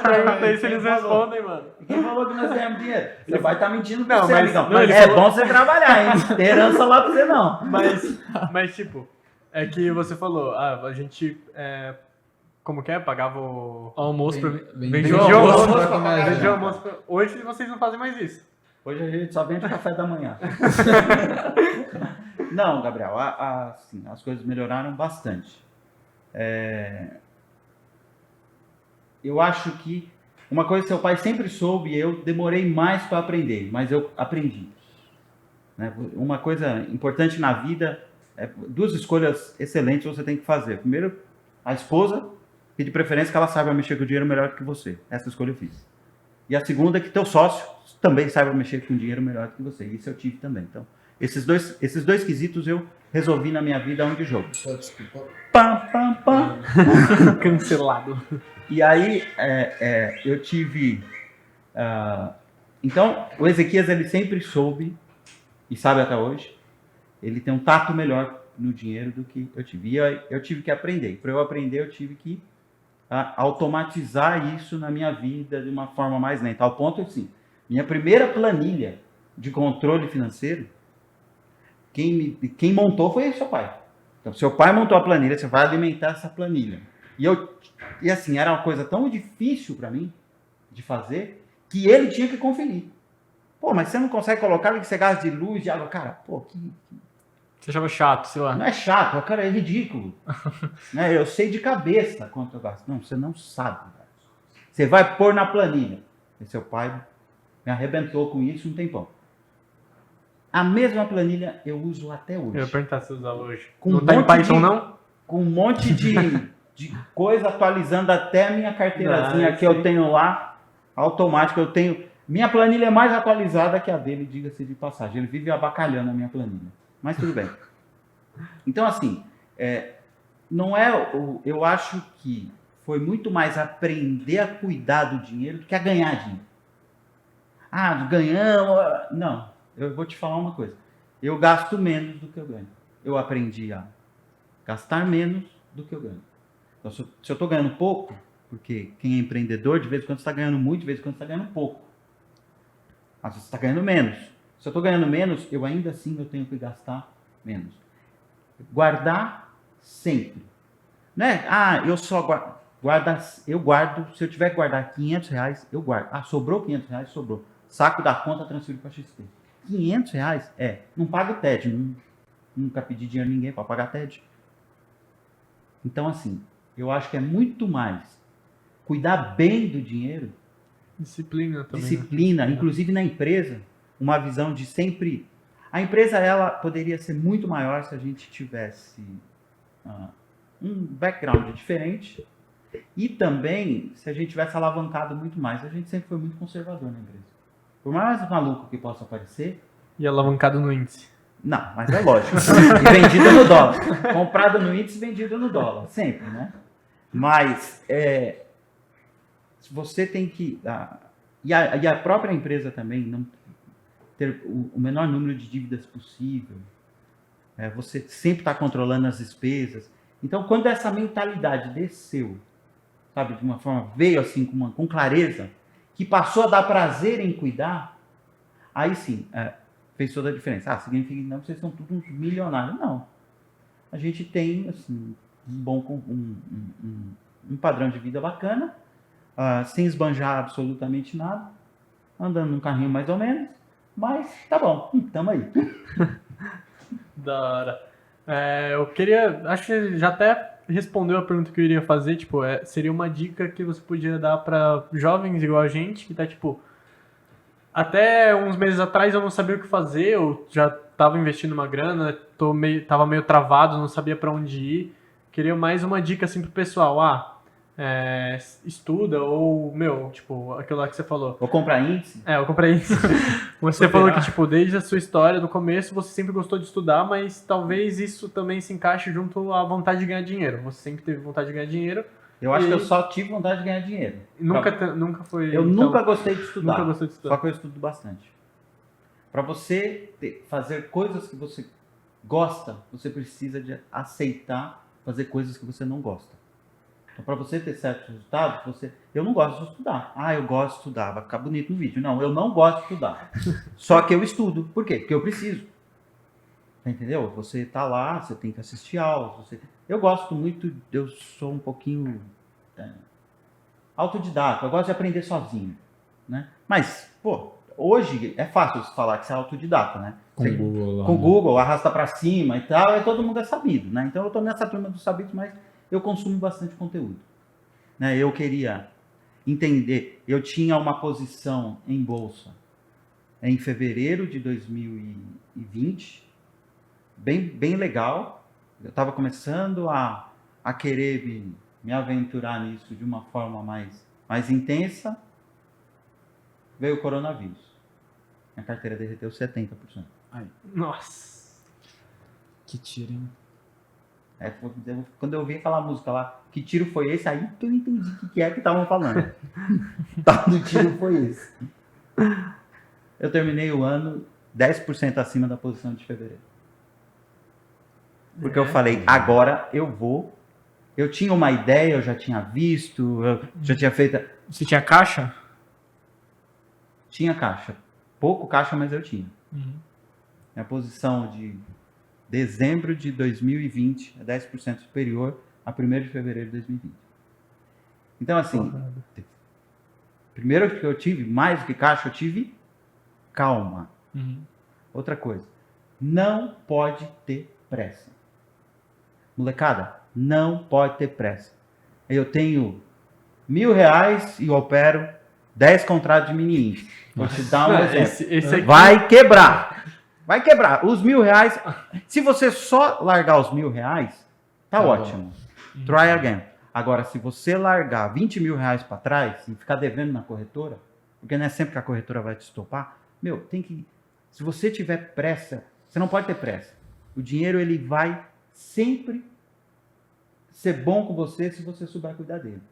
perguntei se eles respondem, mano. E quem falou que nós ganhamos dinheiro? Você vai estar mentindo pra Não, você, mas- amigão. não, ele É falou- bom você trabalhar, hein? Não tem herança lá pra você, não. Mas tipo, é que você falou, a gente, como que é? Pagava o... Almoço pra mim. Vendi o o almoço almoço pra pra comer. Vendia o almoço pra... Hoje vocês não fazem mais isso. Hoje a gente só vende café da manhã. Não, Gabriel, assim, as coisas melhoraram bastante. Eu acho que uma coisa que seu pai sempre soube e eu demorei mais para aprender, mas eu aprendi. Né? Uma coisa importante na vida, duas escolhas excelentes você tem que fazer. Primeiro, a esposa, e de preferência que ela saiba mexer com o dinheiro melhor que você. Essa escolha eu fiz. E a segunda é que teu sócio também saiba mexer com dinheiro melhor que você. Isso eu tive também. Então, esses dois quesitos eu resolvi na minha vida onde jogo. Desculpa. Pam, pam, pam. Cancelado. E aí, eu tive... então, o Ezequias, ele sempre soube, e sabe até hoje, ele tem um tato melhor no dinheiro do que eu tive. E eu tive que aprender. Para eu aprender, eu tive que automatizar isso na minha vida de uma forma mais lenta. Ao ponto, assim, minha primeira planilha de controle financeiro, quem montou foi seu pai. Então, seu pai montou a planilha, você vai alimentar essa planilha. E assim, era uma coisa tão difícil para mim de fazer, que ele tinha que conferir. Pô, mas você não consegue colocar o que você gasta de luz, de água? Cara, pô, Você achava chato, sei lá. não é chato, cara, é ridículo. Né? Eu sei de cabeça quanto eu gasto. Não, você não sabe. Cara. Você vai pôr na planilha. E seu pai me arrebentou com isso um tempão. A mesma planilha eu uso até hoje. Eu ia perguntar se você usava hoje. Com Não um tá em monte Python, de- não? Com um monte de coisa atualizando até a minha carteirazinha que eu tenho lá, automática. Eu tenho. Minha planilha é mais atualizada que a dele, diga-se de passagem. Ele vive abacalhando a minha planilha. Mas tudo bem. Então, assim, não é. Eu acho que foi muito mais aprender a cuidar do dinheiro do que a ganhar dinheiro. Ganhamos. Não, eu vou te falar uma coisa. Eu gasto menos do que eu ganho. Eu aprendi a gastar menos do que eu ganho. Então, se eu estou ganhando pouco, porque quem é empreendedor, de vez em quando está ganhando muito, de vez em quando está ganhando pouco. Às vezes está ganhando menos. Se eu estou ganhando menos, eu ainda assim eu tenho que gastar menos. Guardar sempre. Né? Eu só eu guardo, se eu tiver que guardar R$500, eu guardo. Sobrou R$500, sobrou. Saco da conta, transfiro para XP. R$500, não pago TED. Nunca pedi dinheiro a ninguém para pagar TED. Então, assim, eu acho que é muito mais cuidar bem do dinheiro, Disciplina também. né? disciplina, inclusive na empresa, uma visão de sempre... A empresa, ela poderia ser muito maior se a gente tivesse um background diferente e também se a gente tivesse alavancado muito mais. A gente sempre foi muito conservador na empresa. Por mais maluco que possa parecer, E alavancado no índice. não, mas é lógico. E vendido no dólar. Comprado no índice, vendido no dólar. Sempre, né? Mas você tem que... E a própria empresa também não ter o menor número de dívidas possível. Você sempre está controlando as despesas. Então, quando essa mentalidade desceu, sabe, de uma forma, veio assim com clareza, que passou a dar prazer em cuidar, aí sim... fez toda a diferença. Significa que não, vocês são todos uns milionários. Não. A gente tem assim, um padrão de vida bacana, sem esbanjar absolutamente nada, andando num carrinho mais ou menos, mas tá bom, tamo aí. Da hora. Eu queria... Acho que já até respondeu a pergunta que eu iria fazer. Tipo, seria uma dica que você podia dar para jovens igual a gente, que tá tipo... Até uns meses atrás eu não sabia o que fazer, eu já estava investindo uma grana, tava meio travado, não sabia para onde ir. queria mais uma dica assim pro pessoal. Estuda ou, tipo, aquilo lá que você falou. Vou comprar índice. Eu comprei isso. Você falou que, tipo, desde a sua história, do começo, você sempre gostou de estudar, mas talvez isso também se encaixe junto à vontade de ganhar dinheiro. Você sempre teve vontade de ganhar dinheiro. Eu acho que eu só tive vontade de ganhar dinheiro. Nunca foi... Eu então, nunca gostei de estudar. Nunca gostou de estudar. Só que eu estudo bastante. Para você fazer coisas que você gosta, você precisa de aceitar fazer coisas que você não gosta. Então, para você ter certos resultados, eu não gosto de estudar. Eu gosto de estudar, vai ficar bonito no vídeo. Não, eu não gosto de estudar. Só que eu estudo. Por quê? Porque eu preciso. Entendeu? Você tá lá, você tem que assistir aulas. Eu gosto muito, eu sou um pouquinho autodidata. Eu gosto de aprender sozinho, né? Mas, hoje é fácil você falar que você é autodidata, né? Com o Google lá. Com o Google, arrasta para cima e tal, todo mundo é sabido, né? Então eu tô nessa turma dos sabidos, mas eu consumo bastante conteúdo. Né? Eu queria entender, eu tinha uma posição em bolsa em fevereiro de 2020, bem legal. Eu estava começando a querer me aventurar nisso de uma forma mais intensa. Veio o coronavírus. Minha carteira derreteu 70%. Nossa. Que tiro, hein? Quando eu ouvi aquela música lá, que tiro foi esse? Aí que eu entendi o que é que estavam falando. Tal do tiro foi esse. Eu terminei o ano 10% acima da posição de fevereiro. Porque eu falei, agora eu vou. Eu tinha uma ideia, eu já tinha visto, eu já tinha feito... Você tinha caixa? Tinha caixa. Pouco caixa, mas eu tinha. Uhum. Minha posição de dezembro de 2020 é 10% superior a 1º de fevereiro de 2020. Então, assim, primeiro que eu tive, mais do que caixa, eu tive calma. Uhum. Outra coisa, não pode ter pressa. Molecada, não pode ter pressa. Eu tenho R$1.000 e eu opero 10 contratos de mini-índice. Vou te dar um exemplo. Esse aqui... Vai quebrar. Vai quebrar. Os R$1.000, se você só largar os R$1.000, tá ótimo. Try again. Agora, se você largar R$20.000 para trás e ficar devendo na corretora, porque não é sempre que a corretora vai te estopar, tem que... Se você tiver pressa, você não pode ter pressa. O dinheiro, ele vai sempre ser bom com você se você souber cuidar dele.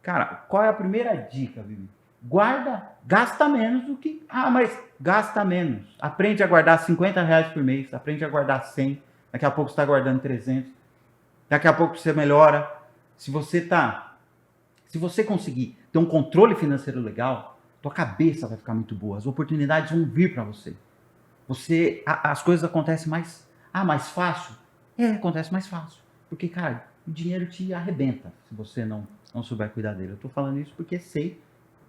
Cara, qual é a primeira dica, Vivi? Gasta menos do que... mas gasta menos. Aprende a guardar R$50 por mês, aprende a guardar 100, daqui a pouco você está guardando 300, daqui a pouco você melhora. Se você conseguir ter um controle financeiro legal, tua cabeça vai ficar muito boa, as oportunidades vão vir para você. As coisas acontecem mais fácil. Acontece mais fácil. Porque, cara, o dinheiro te arrebenta se você não souber cuidar dele. Eu tô falando isso porque sei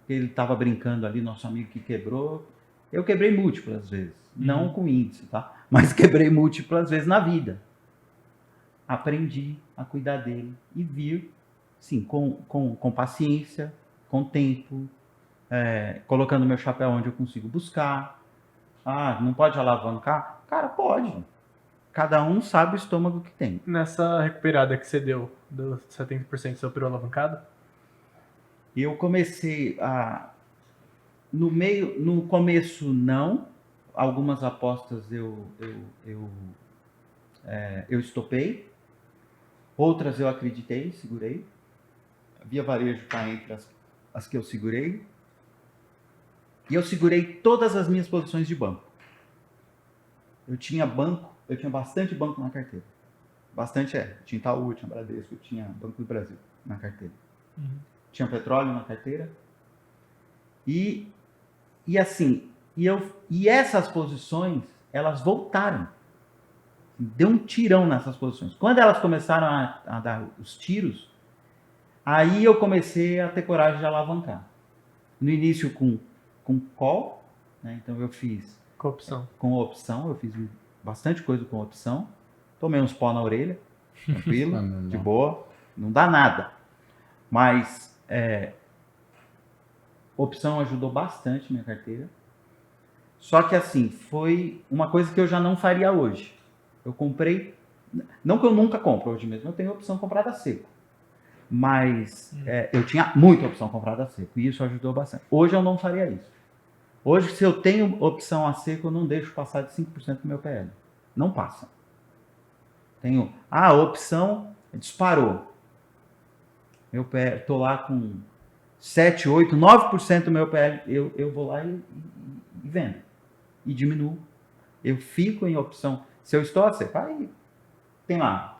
que ele tava brincando ali, nosso amigo que quebrou. Eu quebrei múltiplas vezes. Não com índice, tá? Mas quebrei múltiplas vezes na vida. Aprendi a cuidar dele e vir, sim, com paciência, com tempo, colocando meu chapéu onde eu consigo buscar. Não pode alavancar? Cara, pode. Cada um sabe o estômago que tem. Nessa recuperada que você deu 70%, você operou alavancado? Eu comecei no começo não. Algumas apostas eu estopei. Outras eu acreditei, segurei. Via varejo está entre as que eu segurei. E eu segurei todas as minhas posições de banco. Eu tinha bastante banco na carteira. Bastante Tinha Itaú, tinha Bradesco, tinha Banco do Brasil na carteira. Uhum. Tinha petróleo na carteira. E essas posições, elas voltaram. Deu um tirão nessas posições. Quando elas começaram a dar os tiros, aí eu comecei a ter coragem de alavancar. No início com call, né? Então eu fiz... Com opção. Com opção, eu fiz bastante coisa com opção. Tomei uns pó na orelha, tranquilo, de boa. Não dá nada. Mas opção ajudou bastante minha carteira. Só que assim, foi uma coisa que eu já não faria hoje. Eu comprei Não que eu nunca compro, hoje mesmo eu tenho opção comprada a seco. Mas eu tinha muita opção comprada a seco e isso ajudou bastante. Hoje eu não faria isso. Hoje, se eu tenho opção a seco, eu não deixo passar de 5% do meu PL. Não passa. Tenho. A opção disparou. Meu PL, tô lá com 7, 8, 9% do meu PL. Eu vou lá e vendo. E diminuo. Eu fico em opção. Se eu estou a seco, aí tem lá.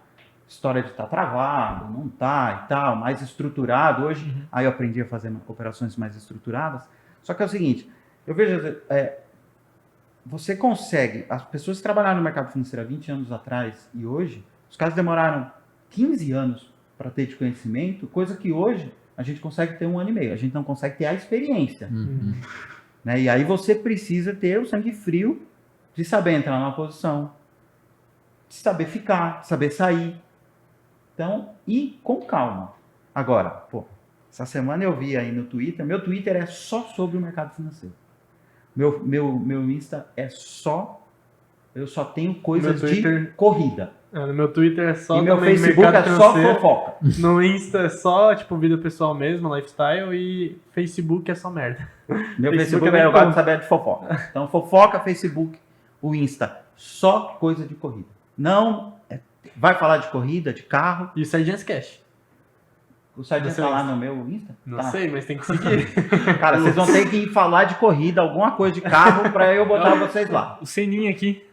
História de estar travado, não tá e tal, mais estruturado. Hoje, aí eu aprendi a fazer operações mais estruturadas. Só que é o seguinte, eu vejo, você consegue, as pessoas que trabalharam no mercado financeiro há 20 anos atrás e hoje, os caras demoraram 15 anos para ter de conhecimento, coisa que hoje a gente consegue ter 1 ano e meio, a gente não consegue ter a experiência. Né? E aí você precisa ter o sangue frio de saber entrar numa posição, de saber ficar, de saber sair. Então, e com calma. Agora, pô, essa semana eu vi aí no Twitter, meu Twitter é só sobre o mercado financeiro. Meu Insta é só, eu só tenho coisas de corrida. No meu Twitter é só e meu também Facebook mercado é só financeiro. fofoca. No Insta é só, tipo, vida pessoal mesmo, lifestyle, e Facebook é só merda. Meu Facebook Facebook é eu gosto de bom. saber de fofoca. Então, fofoca, Facebook, o Insta, só coisa de corrida. Não, vai falar de corrida, de carro. E o Sardinhas Cash. O Sardinha Não sei tá lá Insta. no meu Insta? Não Tá. sei, mas tem que seguir. Cara, vocês vão ter que falar de corrida, alguma coisa de carro, pra eu botar vocês lá. O Seninha aqui.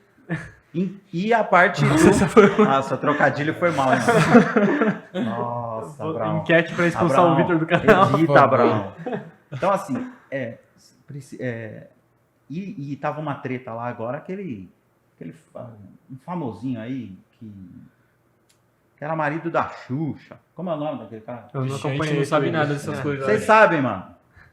E a parte do... Nossa, o trocadilho foi mal, hein? Nossa, Brão. Enquete pra expulsar Abraão, o Vitor do canal. Edita, Brão. Então, assim, e tava uma treta lá agora, aquele um famosinho aí, que era marido da Xuxa. Como é o nome daquele cara? Eu não A gente acompanhei não sabe isso. nada dessas coisas. Vocês sabem, mano.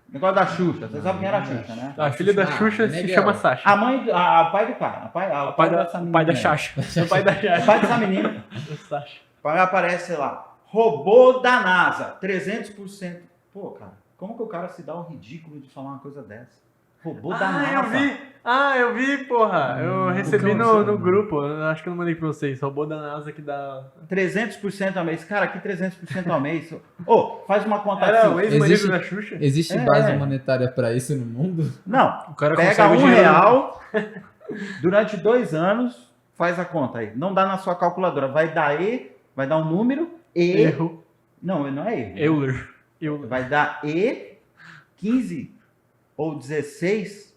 Negócio da Xuxa. Vocês sabem quem era a Xuxa, né? A filha da Xuxa se Miguel. chama Sasha. A mãe, o pai do cara. O pai dessa menina. Pai da aí. Xaxa. O pai da O pai dessa menina. Sasha. Aparece lá. Robô da NASA. 300%. Pô, cara. Como que o cara se dá o ridículo de falar uma coisa dessa? Robô da NASA. Eu vi, porra. Eu recebi que no grupo. Eu acho que eu não mandei pra vocês. Robô da NASA que dá... 300% ao mês. Cara, que 300% ao mês? Faz uma conta Era assim. o ex-marido Existe- da Xuxa? Existe base monetária pra isso no mundo? Não, O cara pega consegue o R$1 dinheiro. durante 2 anos, faz a conta aí. Não dá na sua calculadora. Vai dar um número e... Erro. Não é erro. Euler. Vai dar 15 ou 16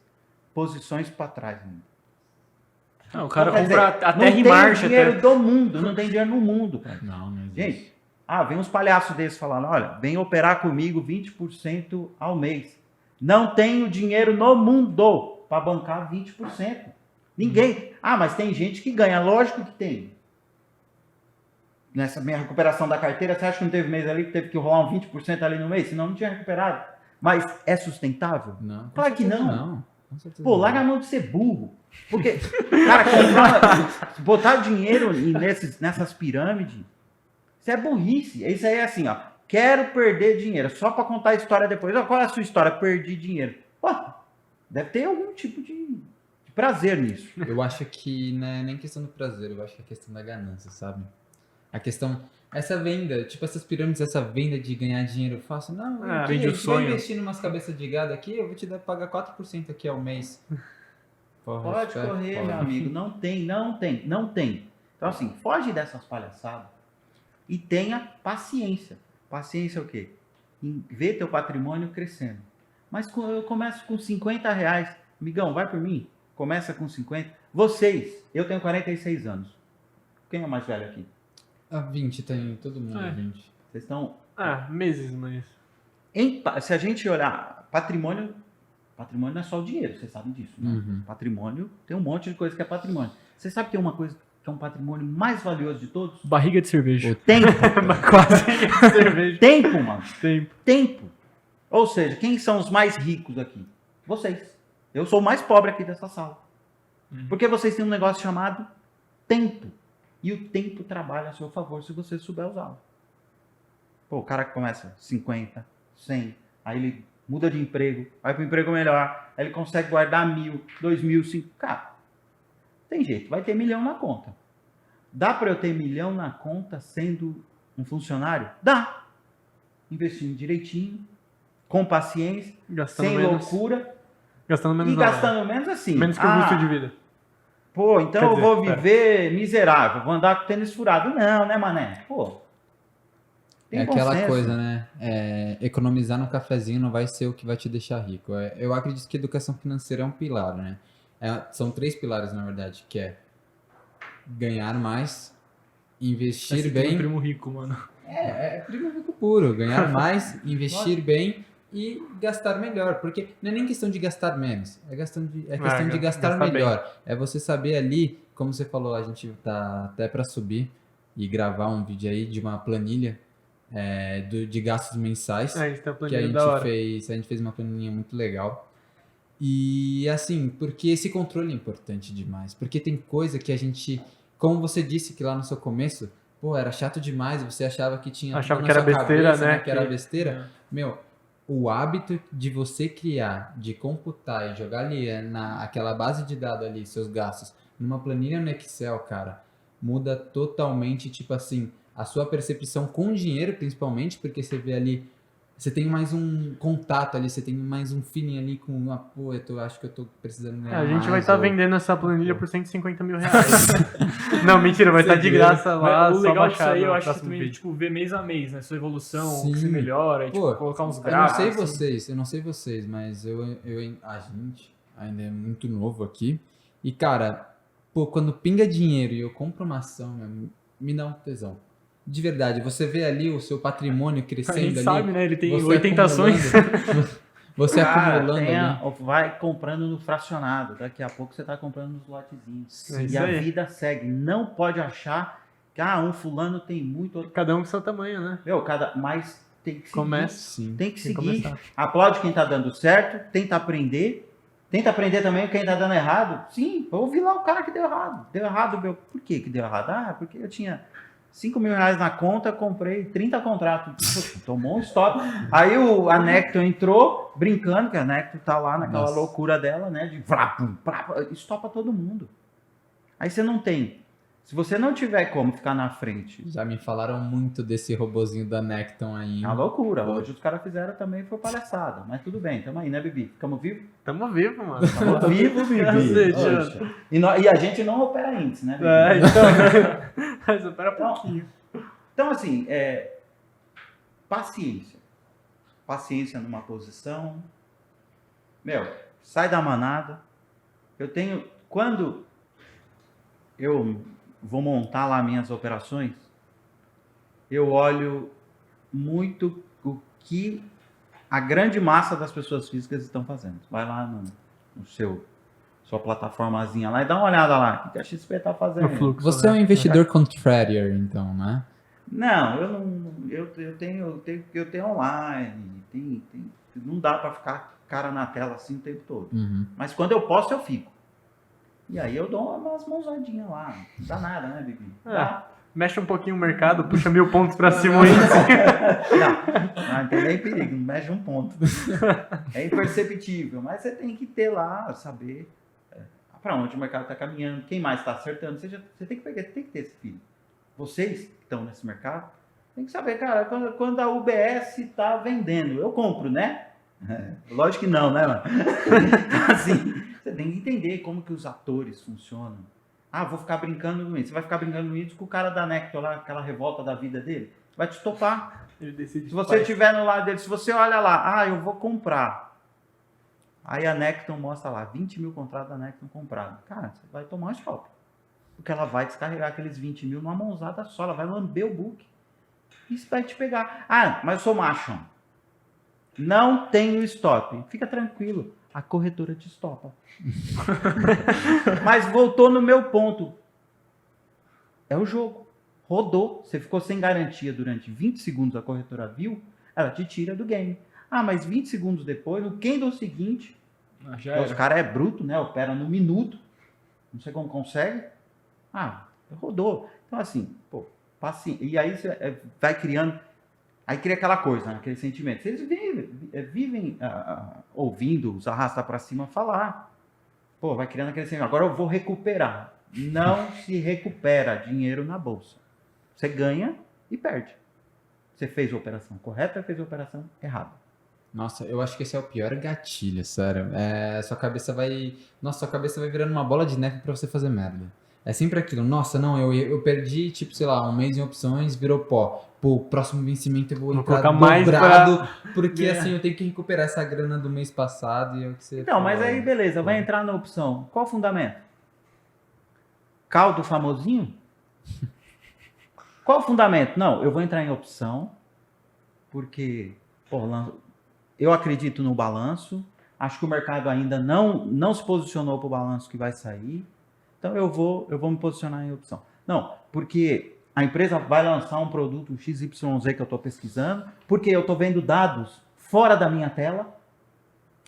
posições para trás. Não, o cara Então, quer compra dizer, a terra em Não marcha. tem dinheiro Até... do mundo. Não tem dinheiro no mundo, cara. Não existe. Gente, vem uns palhaços desses falando, olha, vem operar comigo 20% ao mês. Não tenho dinheiro no mundo para bancar 20%. Ninguém. Mas tem gente que ganha. Lógico que tem. Nessa minha recuperação da carteira, você acha que não teve mês ali que teve que rolar um 20% ali no mês? Senão não tinha recuperado. Mas é sustentável? Não. com Claro que certeza não. Com certeza Pô, não. larga a mão de ser burro. Porque, cara, botar dinheiro nessas pirâmides, isso é burrice. Isso aí é assim, ó. Quero perder dinheiro, só para contar a história depois. Qual é a sua história? Perdi dinheiro. Pô, deve ter algum tipo de prazer nisso. Eu acho que não é nem questão do prazer, eu acho que é questão da ganância, sabe? A questão, essa venda, tipo essas pirâmides, essa venda de ganhar dinheiro fácil, não, vende o vai sonho. investir em umas cabeças de gado aqui, eu vou te pagar 4% aqui ao mês. Porra, Pode isso é correr, foda. meu amigo. Não tem. Então, assim, foge dessas palhaçadas e tenha paciência. Paciência é o quê? Em ver teu patrimônio crescendo. Mas eu começo com R$50. Amigão, vai por mim. Começa com 50. Vocês, eu tenho 46 anos. Quem é o mais velho aqui? 20 tem todo mundo, É. 20. Vocês estão... Meses, mas... Se a gente olhar patrimônio não é só o dinheiro, vocês sabem disso, né? Uhum. Patrimônio, tem um monte de coisa que é patrimônio. Você sabe que tem uma coisa que é um patrimônio mais valioso de todos? Barriga de cerveja. Tempo. Quase cerveja. Tempo, mano. Tempo. Tempo. Ou seja, quem são os mais ricos aqui? Vocês. Eu sou o mais pobre aqui dessa sala. Porque vocês têm um negócio chamado tempo. E o tempo trabalha a seu favor se você souber usá-lo. Pô, o cara que começa 50, 100, aí ele muda de emprego, vai para um emprego melhor, aí ele consegue guardar 1.000, 2.000, 5... Cara, tem jeito, vai ter 1 milhão na conta. Dá para eu ter 1 milhão na conta sendo um funcionário? Dá. Investindo direitinho, com paciência, Gastando sem menos. loucura Gastando menos e não, né? gastando menos assim. Menos que o custo de vida. Pô, então Quer eu dizer, vou viver miserável, vou andar com tênis furado. Não, né, mané? Pô. Tem É bom aquela senso. coisa, né? Economizar no cafezinho não vai ser o que vai te deixar rico. Eu acredito que educação financeira é um pilar, né? São 3 pilares, na verdade, que é ganhar mais, investir Esse tem um bem. primo rico, mano. Primo rico puro. Ganhar mais, investir bem e gastar melhor. Porque não é nem questão de gastar menos, é questão de gastar gastar bem. melhor. É você saber ali, como você falou, a gente tá até para subir e gravar um vídeo aí de uma planilha de gastos mensais. A gente tem a Que a planilha da hora. gente fez uma planilha muito legal. E assim, porque esse controle é importante demais. Porque tem coisa que a gente, como você disse que lá no seu começo, pô, era chato demais, você achava que tinha Achava tudo que na era sua besteira, cabeça, né? Que era Que- besteira. Meu, o hábito de você criar, de computar e jogar ali aquela base de dados ali, seus gastos, numa planilha no Excel, cara, muda totalmente, tipo assim, a sua percepção com dinheiro, principalmente, porque você vê ali, você tem mais um contato ali, você tem mais um feeling ali com, pô, acho que eu tô precisando ganhar A gente vai mais, estar ou- vendendo essa planilha por 150 mil reais. Não, mentira, vai estar de graça lá. Mas o só legal disso baixar aí, no eu acho que próximo também, vídeo. tipo, ver mês a mês, né? Sua evolução, Sim. o que você melhora, e, tipo, Pô, colocar uns Eu gráficos. não sei vocês, mas a gente ainda é muito novo aqui. E, cara, pô, quando pinga dinheiro e eu compro uma ação, me dá um tesão. De verdade, você vê ali o seu patrimônio A crescendo gente ali. sabe, né? Ele tem você 80 ações. acumulando- Você Cara, acumulando ali. vai comprando no fracionado. Daqui a pouco você tá comprando nos lotezinhos. É isso E a aí. vida segue. Não pode achar que um fulano tem muito, outro. Cada um com seu tamanho, né? Mas tem que seguir. Começa. Sim. Tem que Tem que seguir. começar. Aplaude quem tá dando certo, tenta aprender. Tenta aprender também quem tá dando errado. Sim, eu ouvi lá o cara que deu errado. Deu errado, meu. Por que deu errado? Porque eu tinha 5 mil reais na conta, comprei 30 contratos. Poxa, tomou um stop. Aí a Necton entrou, brincando, que a Necton tá lá naquela Nossa. loucura dela, né? De vrapum, estopa todo mundo. Aí você não tem. Se você não tiver como ficar na frente, Já me falaram muito desse robozinho da Necton aí. é uma loucura. Hoje os caras fizeram também, foi palhaçada. Mas tudo bem, tamo aí, né, Bibi? Ficamos vivos? Tamo vivo, mano. Tamo vivos, Bibi. Cacete, Poxa. E a gente não opera índice, né, Bibi? Então, mas espera um pouquinho. Então, assim, paciência. Paciência numa posição. Sai da manada. Quando eu vou montar lá minhas operações, eu olho muito o que a grande massa das pessoas físicas estão fazendo. Vai lá no sua plataformazinha lá e dá uma olhada lá. O que a XP está fazendo? No fluxo. Você é um né? investidor contrarian, então, né? Não, eu não. Eu tenho online. Não dá para ficar cara na tela assim o tempo todo. Uhum. Mas quando eu posso, eu fico. E aí eu dou umas mãozadinhas lá. Não dá nada, né, Bibi? Dá. Mexe um pouquinho o mercado, puxa 1000 pontos pra cima o índice. Não tem nem perigo, não mexe um ponto. É imperceptível, mas você tem que ter lá, saber para onde o mercado está caminhando, quem mais está acertando. Você tem que ter esse feeling. Vocês que estão nesse mercado, tem que saber, cara, quando a UBS está vendendo, eu compro, né? Lógico que não, né, mano? Assim, você tem que entender como que os atores funcionam. Vou ficar brincando com isso. Você vai ficar brincando com isso com o cara da Necton lá, aquela revolta da vida dele. Vai te estopar. Ele decide. Se você estiver no lado dele, se você olha lá, eu vou comprar. Aí a Necton mostra lá, 20 mil contratos da Necton comprados. Cara, você vai tomar um stop. Porque ela vai descarregar aqueles 20 mil numa mãozada só. Ela vai lamber o book. Isso vai te pegar. Mas eu sou macho. Não tenho stop. Fica tranquilo. A corretora te estopa. Mas voltou no meu ponto. É o jogo. Rodou. Você ficou sem garantia durante 20 segundos, a corretora viu, ela te tira do game. Mas 20 segundos depois, no candle seguinte, Já os caras é bruto, né? Opera no minuto. Não sei como consegue. Rodou. Então, assim, paciência. E aí você vai criando. Aí cria aquela coisa, né? Aquele sentimento. Vocês vivem ouvindo os arrasta para cima falar. Vai criando aquele sentimento. Agora eu vou recuperar. não se recupera dinheiro na bolsa. Você ganha e perde. Você fez a operação correta ou fez a operação errada. Nossa, eu acho que esse é o pior gatilho, sério. Sua cabeça vai virando uma bola de neve pra você fazer merda. É sempre aquilo, nossa, não, eu perdi, tipo, sei lá, um mês em opções, virou pó. Pô, próximo vencimento eu vou entrar colocar mais dobrado, porque assim, eu tenho que recuperar essa grana do mês passado e é o que você Então, mas falou. aí beleza, vai entrar na opção. Qual o fundamento? Caldo famosinho? Qual o fundamento? Não, eu vou entrar em opção porque eu acredito no balanço, acho que o mercado ainda não se posicionou para o balanço que vai sair, então eu vou me posicionar em opção. Não, porque a empresa vai lançar um produto XYZ que eu estou pesquisando, porque eu estou vendo dados fora da minha tela.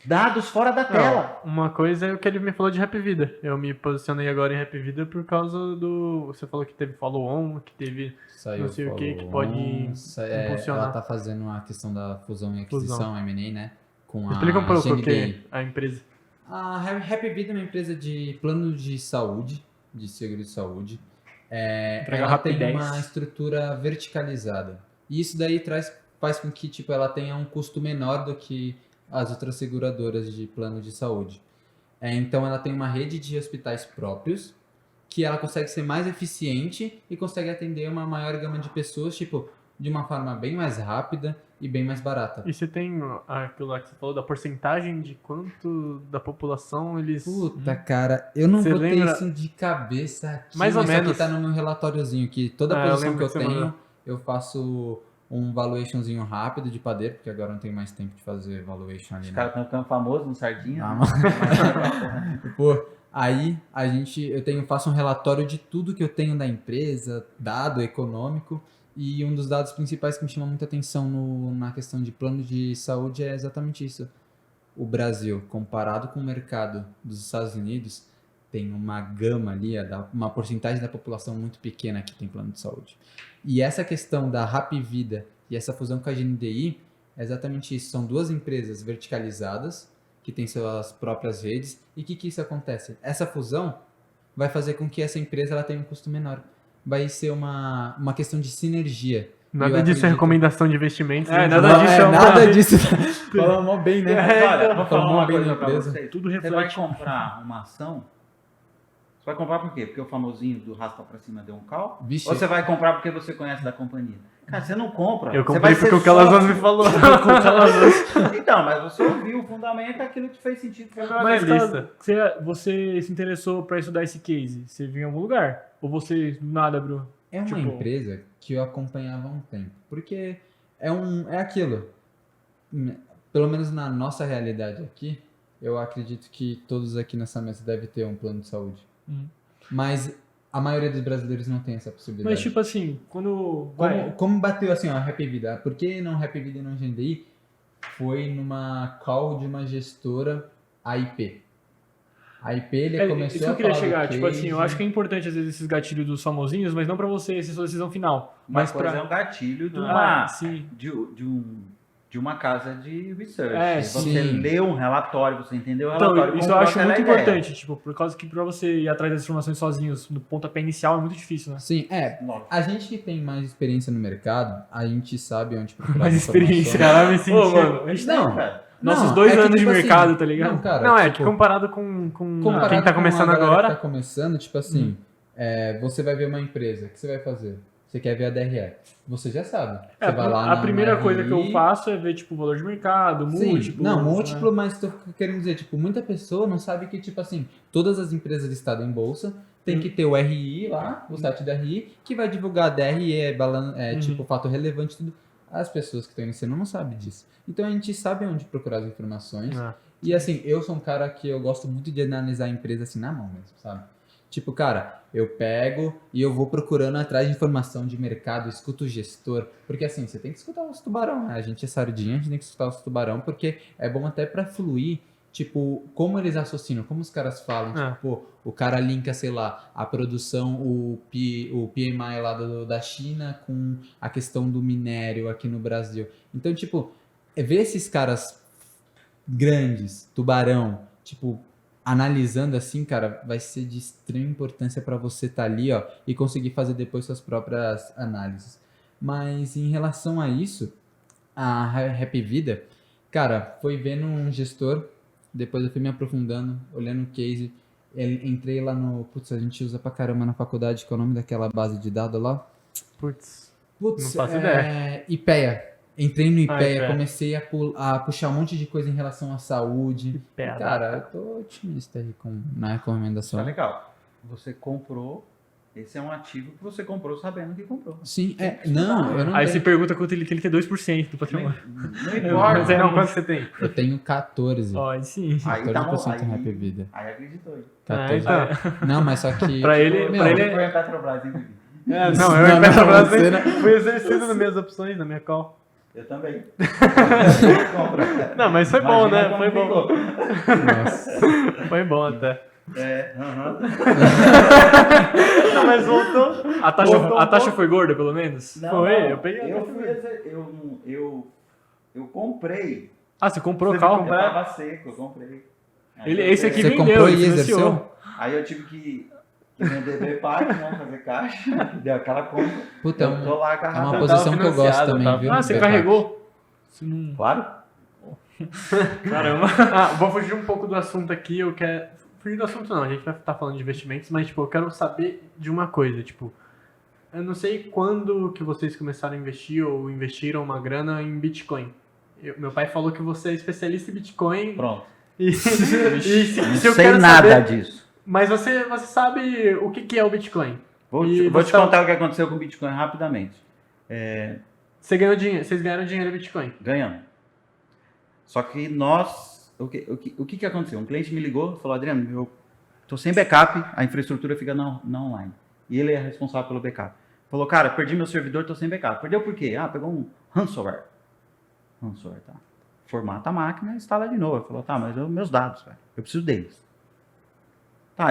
Dados fora da tela. Uma coisa é o que ele me falou de Rap Vida. Eu me posicionei agora em Rap Vida por causa do... Você falou que teve follow-on, que teve Saiu, não sei o que falou, pode impulsionar. Ela tá fazendo a questão da fusão e aquisição, M&A, né? Com Explica um pouco o que GNDI. é a empresa. A Happy Vida é uma empresa de plano de saúde, de seguro de saúde. Entrega Ela tem rapidez. uma estrutura verticalizada. E isso daí faz com que tipo, ela tenha um custo menor do que as outras seguradoras de plano de saúde. Então ela tem uma rede de hospitais próprios, que ela consegue ser mais eficiente e consegue atender uma maior gama de pessoas, tipo, de uma forma bem mais rápida e bem mais barata. E você tem aquilo lá que você falou da porcentagem de quanto da população eles... Puta, cara, eu não Você vou ter lembra- isso de cabeça aqui, Mais ou mas menos. aqui tá no meu relatóriozinho, que toda eu posição lembro que eu que você tenho, mandou. eu faço um valuationzinho rápido de padeiro, porque agora não tem mais tempo de fazer valuation ali, Os né? caras estão ficando famosos no Sardinha. Ah, né? Pô, aí faço um relatório de tudo que eu tenho da empresa, dado econômico, e um dos dados principais que me chama muita atenção na questão de plano de saúde é exatamente isso. O Brasil, comparado com o mercado dos Estados Unidos, tem uma gama ali, uma porcentagem da população muito pequena que tem plano de saúde. E essa questão da Rap Vida e essa fusão com a GNDI é exatamente isso. São duas empresas verticalizadas, que têm suas próprias redes. E o que isso acontece? Essa fusão vai fazer com que essa empresa ela tenha um custo menor. Vai ser uma questão de sinergia. Nada Eu disso é acredito- recomendação de investimentos. né? nada Não, disso é uma- nada disso. Falou mó bem, né? Olha, vou falar Falou mó uma bem coisa da pra empresa. vocês. Tudo Você vai reflete. comprar uma ação, você vai comprar por quê? Porque o famosinho do raspa pra cima deu um cal? Vixe. Ou você vai comprar porque você conhece da companhia? Cara, você não compra. Eu Você comprei vai ser porque o Calazans sócio. me falou. Então, mas você ouviu o fundamento, aquilo que fez sentido. Mas lista. cara, você se interessou pra estudar esse case? Você viu em algum lugar? Ou você, do nada, Bruno? É uma Tipo- empresa que eu acompanhava há um tempo. Porque é aquilo. Pelo menos na nossa realidade aqui, eu acredito que todos aqui nessa mesa devem ter um plano de saúde. Uhum. Mas a maioria dos brasileiros não tem essa possibilidade. Mas tipo assim, quando... vai- Como bateu assim, ó, Happy Vida? Por que não Happy Vida e não GNDI? Foi numa call de uma gestora AIP. A IP, ele começou isso que eu a queria falar do chegar, tipo assim, eu case. acho que é importante às vezes esses gatilhos dos famosinhos, mas não pra você ser sua decisão final. Mas, Mas por pra... exemplo, é um gatilho de sim. de uma casa de research. É, você sim. leu um relatório, você entendeu o relatório. Então, isso eu comprou acho aquela muito ideia. importante, tipo, por causa que pra você ir atrás das informações sozinhos no pontapé inicial é muito difícil, né? Sim, Lógico. a gente que tem mais experiência no mercado, a gente sabe onde procurar Mais as experiência. informações. Caralho, me senti... Ô, mano, a gente Não, Cara, nossos não, 2 é que, anos de tipo assim, mercado, tá ligado? Não, cara, Não, é tipo, que comparado com comparado quem tá com começando a galera agora... que tá começando, tipo assim, você vai ver uma empresa, o que você vai fazer? Você quer ver a DRE. Você já sabe. Você vai lá a na primeira RI, coisa que eu faço é ver, tipo, o valor de mercado, Sim, múltiplo. não, né? múltiplo, mas tô querendo dizer, tipo, muita pessoa não sabe que, tipo assim, todas as empresas listadas em bolsa tem que ter o RI lá, o site da RI, que vai divulgar a DRE, tipo, fato relevante, tudo. As pessoas que estão iniciando não sabem disso. Então a gente sabe onde procurar as informações. Ah. E assim, eu sou um cara que eu gosto muito de analisar a empresa assim na mão mesmo, sabe? Tipo, cara, eu pego e eu vou procurando atrás de informação de mercado, escuto o gestor. Porque assim, você tem que escutar os tubarão, né? A gente é sardinha, a gente tem que escutar os tubarão, porque é bom até pra fluir, tipo, como eles associam, como os caras falam. É. Tipo, pô, o cara linka, sei lá, a produção, o PMI lá da China com a questão do minério aqui no Brasil. Então, tipo, ver esses caras grandes, tubarão, tipo, analisando assim, cara, vai ser de extrema importância para você estar ali, ó, e conseguir fazer depois suas próprias análises. Mas em relação a isso, a Happy Vida, cara, foi vendo um gestor, depois eu fui me aprofundando, olhando o case, entrei lá no, putz, a gente usa pra caramba na faculdade, que é o nome daquela base de dados lá? Putz, Putz, não faço ideia. IPEA. Entrei no IPEA, IPEA. comecei a puxar um monte de coisa em relação à saúde. IPEA, Cara, eu tô otimista aí na recomendação. Tá legal. Você comprou, esse é um ativo que você comprou sabendo que comprou. Sim, não, eu não Aí tenho. você pergunta quanto ele tem 2% do patrimônio. Não importa. Mas aí não, quanto você tem? Eu tenho 14. Ó, aí sim. Aí tá bom, 14% em Happy aí, Vida. aí acreditou. Aí. 14. então. Não, mas só que... Pra ele, Meu, pra ele Foi a Petrobras, hein? Não, eu Não, em Petrobras você não. fui exercido nas minhas opções, na minha call. Eu também. Não, mas foi bom, Imagina né? como Foi bom. ficou. Nossa. Foi bom até. Aham. Não, mas voltou. A taxa foi gorda, pelo menos? Não, Foi, não, eu peguei Eu até fui eu comprei. Ah, você comprou o Você carro? Eu tava seco, eu comprei. Aí Esse aqui Você vendeu, comprou ele e financiou. exerceu? Aí eu tive que vender BPAC, né? Fazer caixa. Deu aquela compra. Puta, Eu tô lá é agarrado. uma tava posição que eu gosto financiado, também, tava. viu? Ah, você Bepac. carregou? Você não... Claro. Caramba. Vou fugir um pouco do assunto aqui. Eu quero. Fugir do assunto não, a gente vai estar falando de investimentos, mas tipo, eu quero saber de uma coisa, tipo. Eu não sei quando que vocês começaram a investir ou investiram uma grana em Bitcoin. Meu pai falou que você é especialista em Bitcoin. Pronto. E, se Não eu sei quero nada saber, disso. mas você sabe o que é o Bitcoin? Vou E te você tá- contar o que aconteceu com o Bitcoin rapidamente. Você ganhou dinheiro, vocês ganharam dinheiro em Bitcoin. Ganhamos. Só que nós... O que aconteceu? Um cliente me ligou e falou, Adriano, eu tô sem backup, a infraestrutura fica na online. E ele é responsável pelo backup. Falou, cara, perdi meu servidor, tô sem backup. Perdeu por quê? Ah, pegou um ransomware. Ransomware, tá. Formata a máquina e instala de novo. Ele falou, tá, mas meus dados, velho, eu preciso deles. Tá,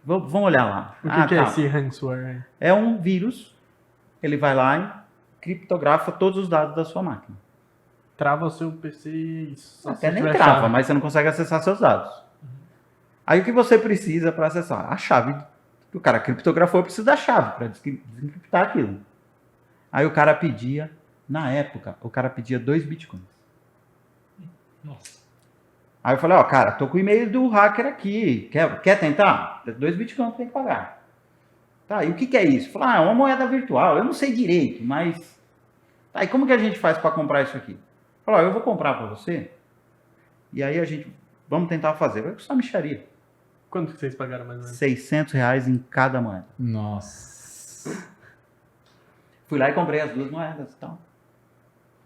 vamos olhar lá. O que é tá. esse ransomware? É um vírus, ele vai lá e criptografa todos os dados da sua máquina. Trava o seu PC e só Até se nem tiver trava, chave. mas você não consegue acessar seus dados. Aí o que você precisa para acessar? A chave. O cara criptografou, precisa da chave para desencriptar aquilo. Aí o cara pedia, na época, 2 bitcoins. Nossa. Aí eu falei, ó, cara, tô com o e-mail do hacker aqui. Quer tentar? 2 bitcoins tem que pagar. Tá, e o que é isso? Falei, é uma moeda virtual. Eu não sei direito, mas... Tá, e como que a gente faz para comprar isso aqui? Falei, ó, eu vou comprar para você. E aí a gente... Vamos tentar fazer. Vai custar micharia. Quanto que vocês pagaram mais ou menos? R$600 em cada moeda. Nossa. Fui lá e comprei as 2 moedas e tal.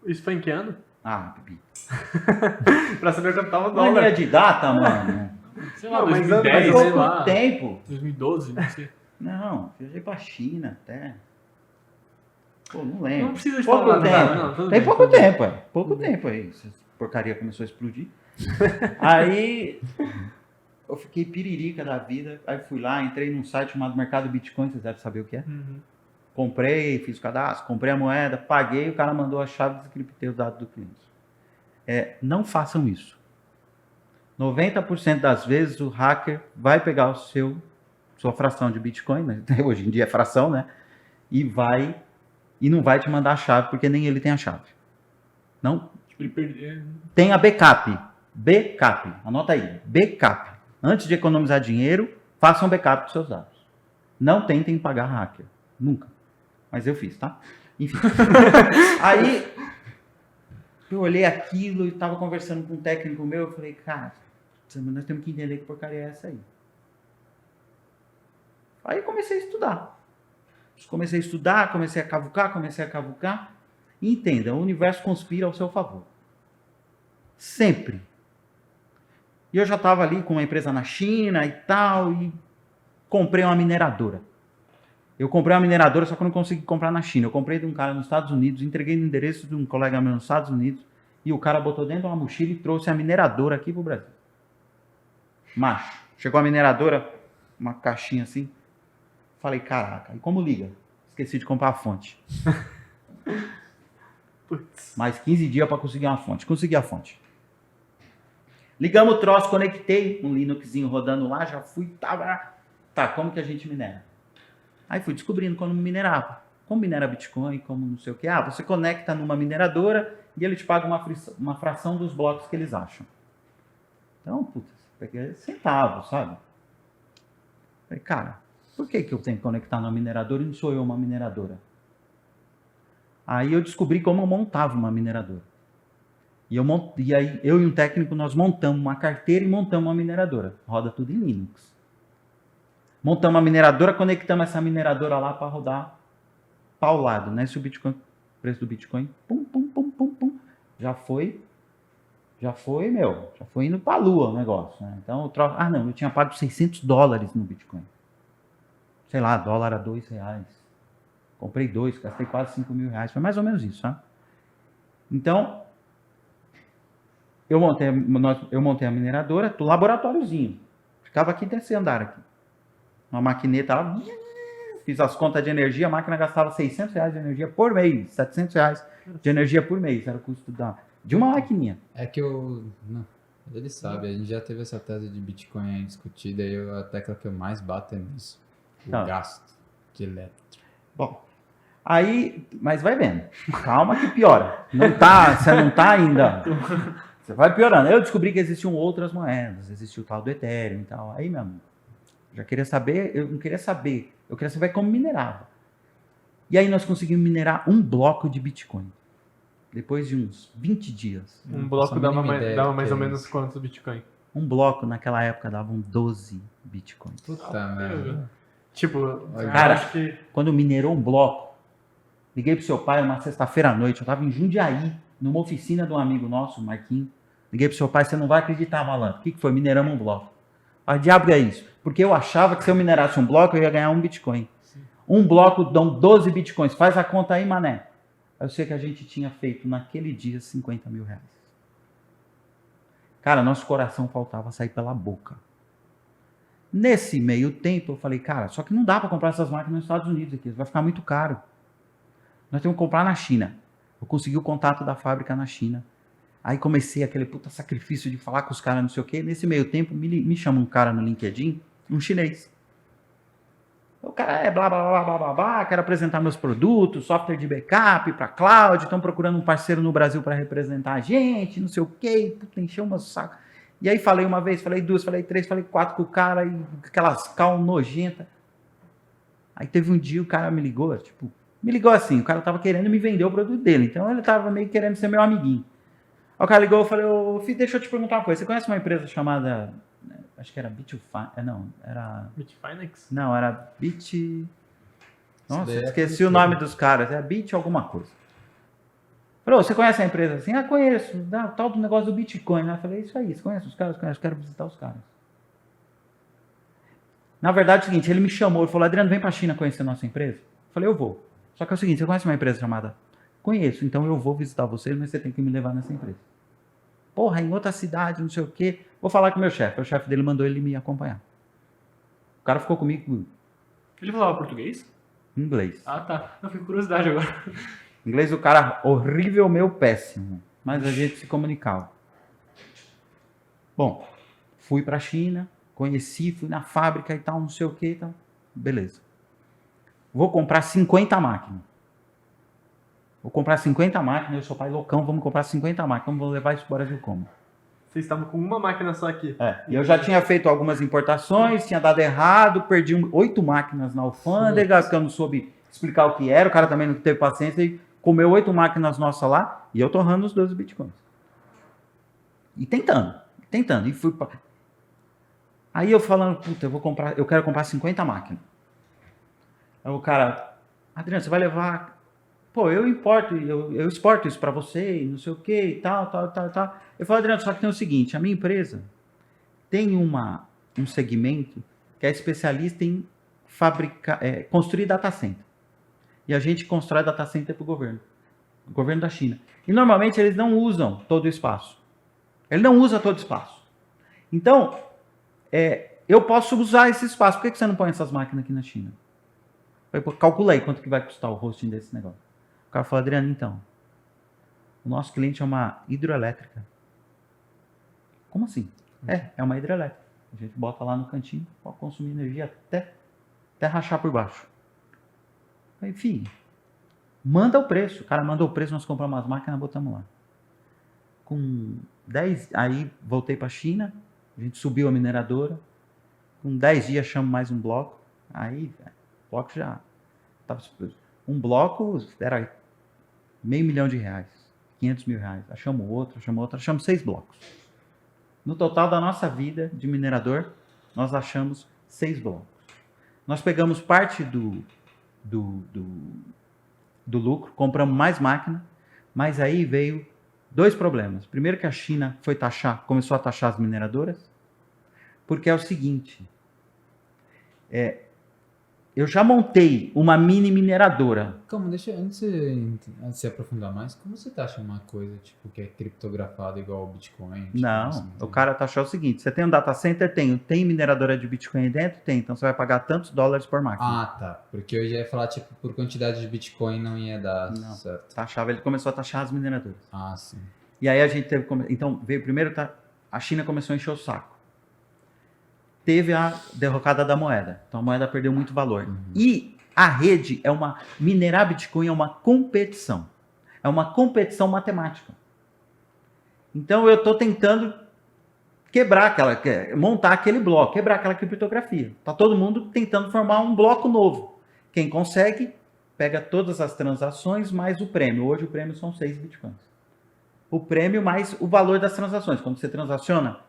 Isso foi em que ano? Ah, Bibi. Pra saber quanto tava o Mania dólar. de data, mano. Sei lá, Não, mas 2010, mas sei pouco lá. tempo. 2012, não sei. Não, viajei pra China até. Pô, não Não lembro. precisa de Pouco falar tempo. nada, não. Tudo Tem bem, pouco tudo bem. tempo, é. Pouco tempo aí. Essa porcaria começou a explodir. Aí eu fiquei piririca da vida. Aí fui lá, entrei num site chamado Mercado Bitcoin, vocês devem saber o que é. Uhum. Comprei, fiz o cadastro, comprei a moeda, paguei, o cara mandou a chave e desencriptei os dados do cliente. Não façam isso. 90% das vezes o hacker vai pegar sua fração de Bitcoin, né? Hoje em dia é fração, né? E não vai te mandar a chave, porque nem ele tem a chave. Não. Tipo, ele perdeu. Tenha backup. Backup. Anota aí. Backup. Antes de economizar dinheiro, façam backup dos seus dados. Não tentem pagar hacker. Nunca. Mas eu fiz, tá? Enfim. Aí, eu olhei aquilo e estava conversando com um técnico meu. Eu falei, cara, nós temos que entender que porcaria é essa aí. Aí comecei a estudar. Comecei a cavucar. E entenda, o universo conspira ao seu favor. Sempre. E eu já estava ali com uma empresa na China e tal, e comprei uma mineradora. Eu comprei uma mineradora, só que eu não consegui comprar na China. Eu comprei de um cara nos Estados Unidos, entreguei no endereço de um colega meu nos Estados Unidos, e o cara botou dentro de uma mochila e trouxe a mineradora aqui pro Brasil. Macho. Chegou a mineradora, uma caixinha assim. Falei, caraca, e como liga? Esqueci de comprar a fonte. Putz. Mais 15 dias para conseguir uma fonte. Consegui a fonte. Ligamos o troço, conectei um Linuxzinho rodando lá, já fui, tá, como que a gente minera? Aí fui descobrindo como minerava. Como minera Bitcoin, como não sei o que. Você conecta numa mineradora e ele te paga uma fração dos blocos que eles acham. Então, putz, peguei centavos, sabe? Falei, cara, por que eu tenho que conectar numa mineradora e não sou eu uma mineradora? Aí eu descobri como eu montava uma mineradora. E aí eu e um técnico, nós montamos uma carteira e montamos uma mineradora. Roda tudo em Linux. Montamos uma mineradora, conectamos essa mineradora lá para rodar paulado, né? Se o preço do Bitcoin, pum, pum, pum, pum, pum, já foi indo para a lua o negócio, né? Então, eu tinha pago $600 no Bitcoin. Sei lá, dólar a R$2. Comprei 2, gastei quase R$5.000. Foi mais ou menos isso, tá? Então, eu montei a mineradora, do laboratóriozinho. Ficava aqui desse andar aqui. Uma maquineta lá, fiz as contas de energia, a máquina gastava R$600 de energia por mês, R$700 de energia por mês, era o custo de uma maquininha. É que ele sabe, a gente já teve essa tese de Bitcoin aí discutida e a tecla que eu mais bato é nisso. O gasto de elétrico. Bom, aí, mas vai vendo. Calma que piora. Você não tá ainda. Você vai piorando. Eu descobri que existiam outras moedas, existia o tal do Ethereum e tal. Aí, meu amigo, já queria saber, eu não queria saber, eu queria saber como minerava. E aí nós conseguimos minerar um bloco de Bitcoin. Depois de uns 20 dias. Um bloco dava mais ou menos quantos Bitcoin? Um bloco naquela época davam 12 Bitcoins. Puta merda. Tipo, cara, acho que... quando minerou um bloco, liguei pro seu pai uma sexta-feira à noite, eu tava em Jundiaí, numa oficina de um amigo nosso, o Marquinhos. Liguei pro seu pai, você não vai acreditar, malandro. O que foi? Mineramos um bloco. A diabo é isso? Porque eu achava que se eu minerasse um bloco, eu ia ganhar um Bitcoin. Sim. Um bloco dão 12 Bitcoins. Faz a conta aí, mané. Eu sei que a gente tinha feito naquele dia R$50.000. Cara, nosso coração faltava sair pela boca. Nesse meio tempo, eu falei, cara, só que não dá para comprar essas máquinas nos Estados Unidos aqui. Vai ficar muito caro. Nós temos que comprar na China. Eu consegui o contato da fábrica na China. Aí comecei aquele puta sacrifício de falar com os caras, não sei o quê. Nesse meio tempo, me chama um cara no LinkedIn, um chinês. O cara é blá, blá, blá, blá, blá, blá, quero apresentar meus produtos, software de backup para cloud, estão procurando um parceiro no Brasil para representar a gente, não sei o quê. Puta, encheu meu saco. E aí falei uma vez, falei duas, falei três, falei quatro com o cara, e aquelas cal nojentas. Aí teve um dia o cara me ligou assim, o cara tava querendo me vender o produto dele, então ele tava meio querendo ser meu amiguinho. Aí o cara ligou, eu falei, ô filho, deixa eu te perguntar uma coisa, você conhece uma empresa chamada, acho que era Bitfinex? Não, era Nossa, esqueci o nome dos caras, é Bit alguma coisa. Falei, você conhece a empresa assim? Conheço, tal do negócio do Bitcoin. Eu falei, isso aí, você conhece os caras? Conheço, quero visitar os caras. Na verdade é o seguinte, ele me chamou, ele falou, Adriano, vem pra China conhecer a nossa empresa? Eu falei, eu vou. Só que é o seguinte, você conhece uma empresa chamada? Conheço, então eu vou visitar vocês, mas você tem que me levar nessa empresa. Porra, em outra cidade, não sei o quê. Vou falar com o meu chefe. O chefe dele mandou ele me acompanhar. O cara ficou comigo. Ele falava português? Inglês. Ah, tá. Eu fiquei com curiosidade agora. Inglês, o cara horrível, meu péssimo. Mas a gente se comunicava. Bom, fui pra China, conheci, fui na fábrica e tal, não sei o que e tal. Beleza. Vou comprar 50 máquinas. Vou comprar 50 máquinas, eu sou pai loucão, vamos comprar 50 máquinas, vamos levar isso para o Brasil como? Vocês estavam com uma máquina só aqui. E eu já tinha feito algumas importações, tinha dado errado, perdi 8 máquinas na alfândega, porque eu não soube explicar o que era, o cara também não teve paciência e comeu 8 máquinas nossas lá, e eu torrando os 12 bitcoins. E tentando, e fui pra... Aí eu falando, puta, eu quero comprar 50 máquinas. Aí o cara, Adriano, você vai levar... Pô, eu exporto isso para você, não sei o que e tal. Eu falo, Adriano, só que tem o seguinte, a minha empresa tem um segmento que é especialista em construir data center. E a gente constrói data center para o governo da China. E normalmente eles não usam todo o espaço. Ele não usa todo o espaço. Então, eu posso usar esse espaço. Por que você não põe essas máquinas aqui na China? Eu calculei quanto que vai custar o hosting desse negócio. O cara falou, Adriano, então, o nosso cliente é uma hidroelétrica. Como assim? É uma hidrelétrica. A gente bota lá no cantinho, pode consumir energia até rachar por baixo. Enfim, manda o preço. O cara mandou o preço, nós compramos as máquinas e botamos lá. Com 10, aí voltei para a China, a gente subiu a mineradora. Com 10 dias achamos mais um bloco. Aí, o bloco já estava... Um bloco era R$500 mil, R$500 mil. Achamos outro, achamos 6 blocos. No total da nossa vida de minerador, nós achamos 6 blocos. Nós pegamos parte do lucro, compramos mais máquina, mas aí veio 2 problemas. Primeiro que a China começou a taxar as mineradoras, porque é o seguinte, eu já montei uma mini mineradora. Calma, deixa antes de se aprofundar mais, como você taxa uma coisa tipo que é criptografada igual o Bitcoin? Tipo, Não, assim, o cara taxou o seguinte, você tem um data center? Tem mineradora de Bitcoin aí dentro? Tem, então você vai pagar tantos dólares por máquina. Ah, tá, porque eu já ia falar tipo por quantidade de Bitcoin não ia dar Não. certo. Taxava, ele começou a taxar as mineradoras. Ah, sim. E aí a gente teve, então veio primeiro, a China começou a encher o saco. Teve a derrocada da moeda, então a moeda perdeu muito valor. E a rede minerar Bitcoin é uma competição. É uma competição matemática. Então eu estou tentando montar aquele bloco, quebrar aquela criptografia. Está todo mundo tentando formar um bloco novo. Quem consegue, pega todas as transações mais o prêmio. Hoje o prêmio são 6 Bitcoins. O prêmio mais o valor das transações. Quando você transaciona,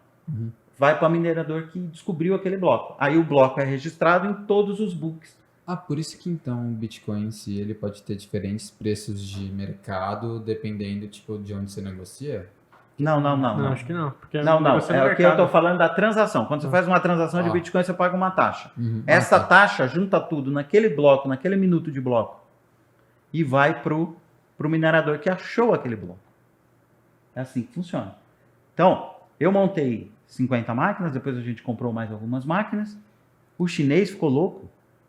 vai para o minerador que descobriu aquele bloco. Aí o bloco é registrado em todos os books. Ah, por isso que então o Bitcoin em si ele pode ter diferentes preços de mercado dependendo tipo de onde você negocia? Não. Não, acho que não. Porque Não. negocia no É o que eu mercado. estou falando da transação. Quando você faz uma transação de Bitcoin, você paga uma taxa. Essa taxa junta tudo naquele bloco, naquele minuto de bloco, e vai pro minerador que achou aquele bloco. É assim que funciona. Então, eu montei 50 máquinas, depois a gente comprou mais algumas máquinas. O chinês ficou louco.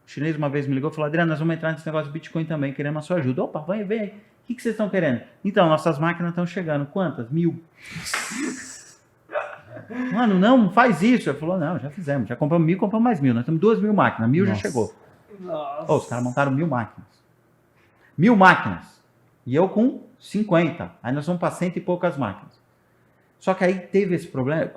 O chinês uma vez me ligou e falou: Adriano, nós vamos entrar nesse negócio de Bitcoin também, queremos a sua ajuda. Opa, vem aí. O que vocês estão querendo? Então, nossas máquinas estão chegando. Quantas? 1000. Mano, não faz isso. Ele falou: não, já fizemos. Já compramos 1000, compramos mais 1000. Nós temos 2000 máquinas. 1000 já chegou. Nossa. Os caras montaram 1000 máquinas. 1000 máquinas. E eu com 50. Aí nós vamos para 100 e poucas máquinas. Só que aí teve esse problema,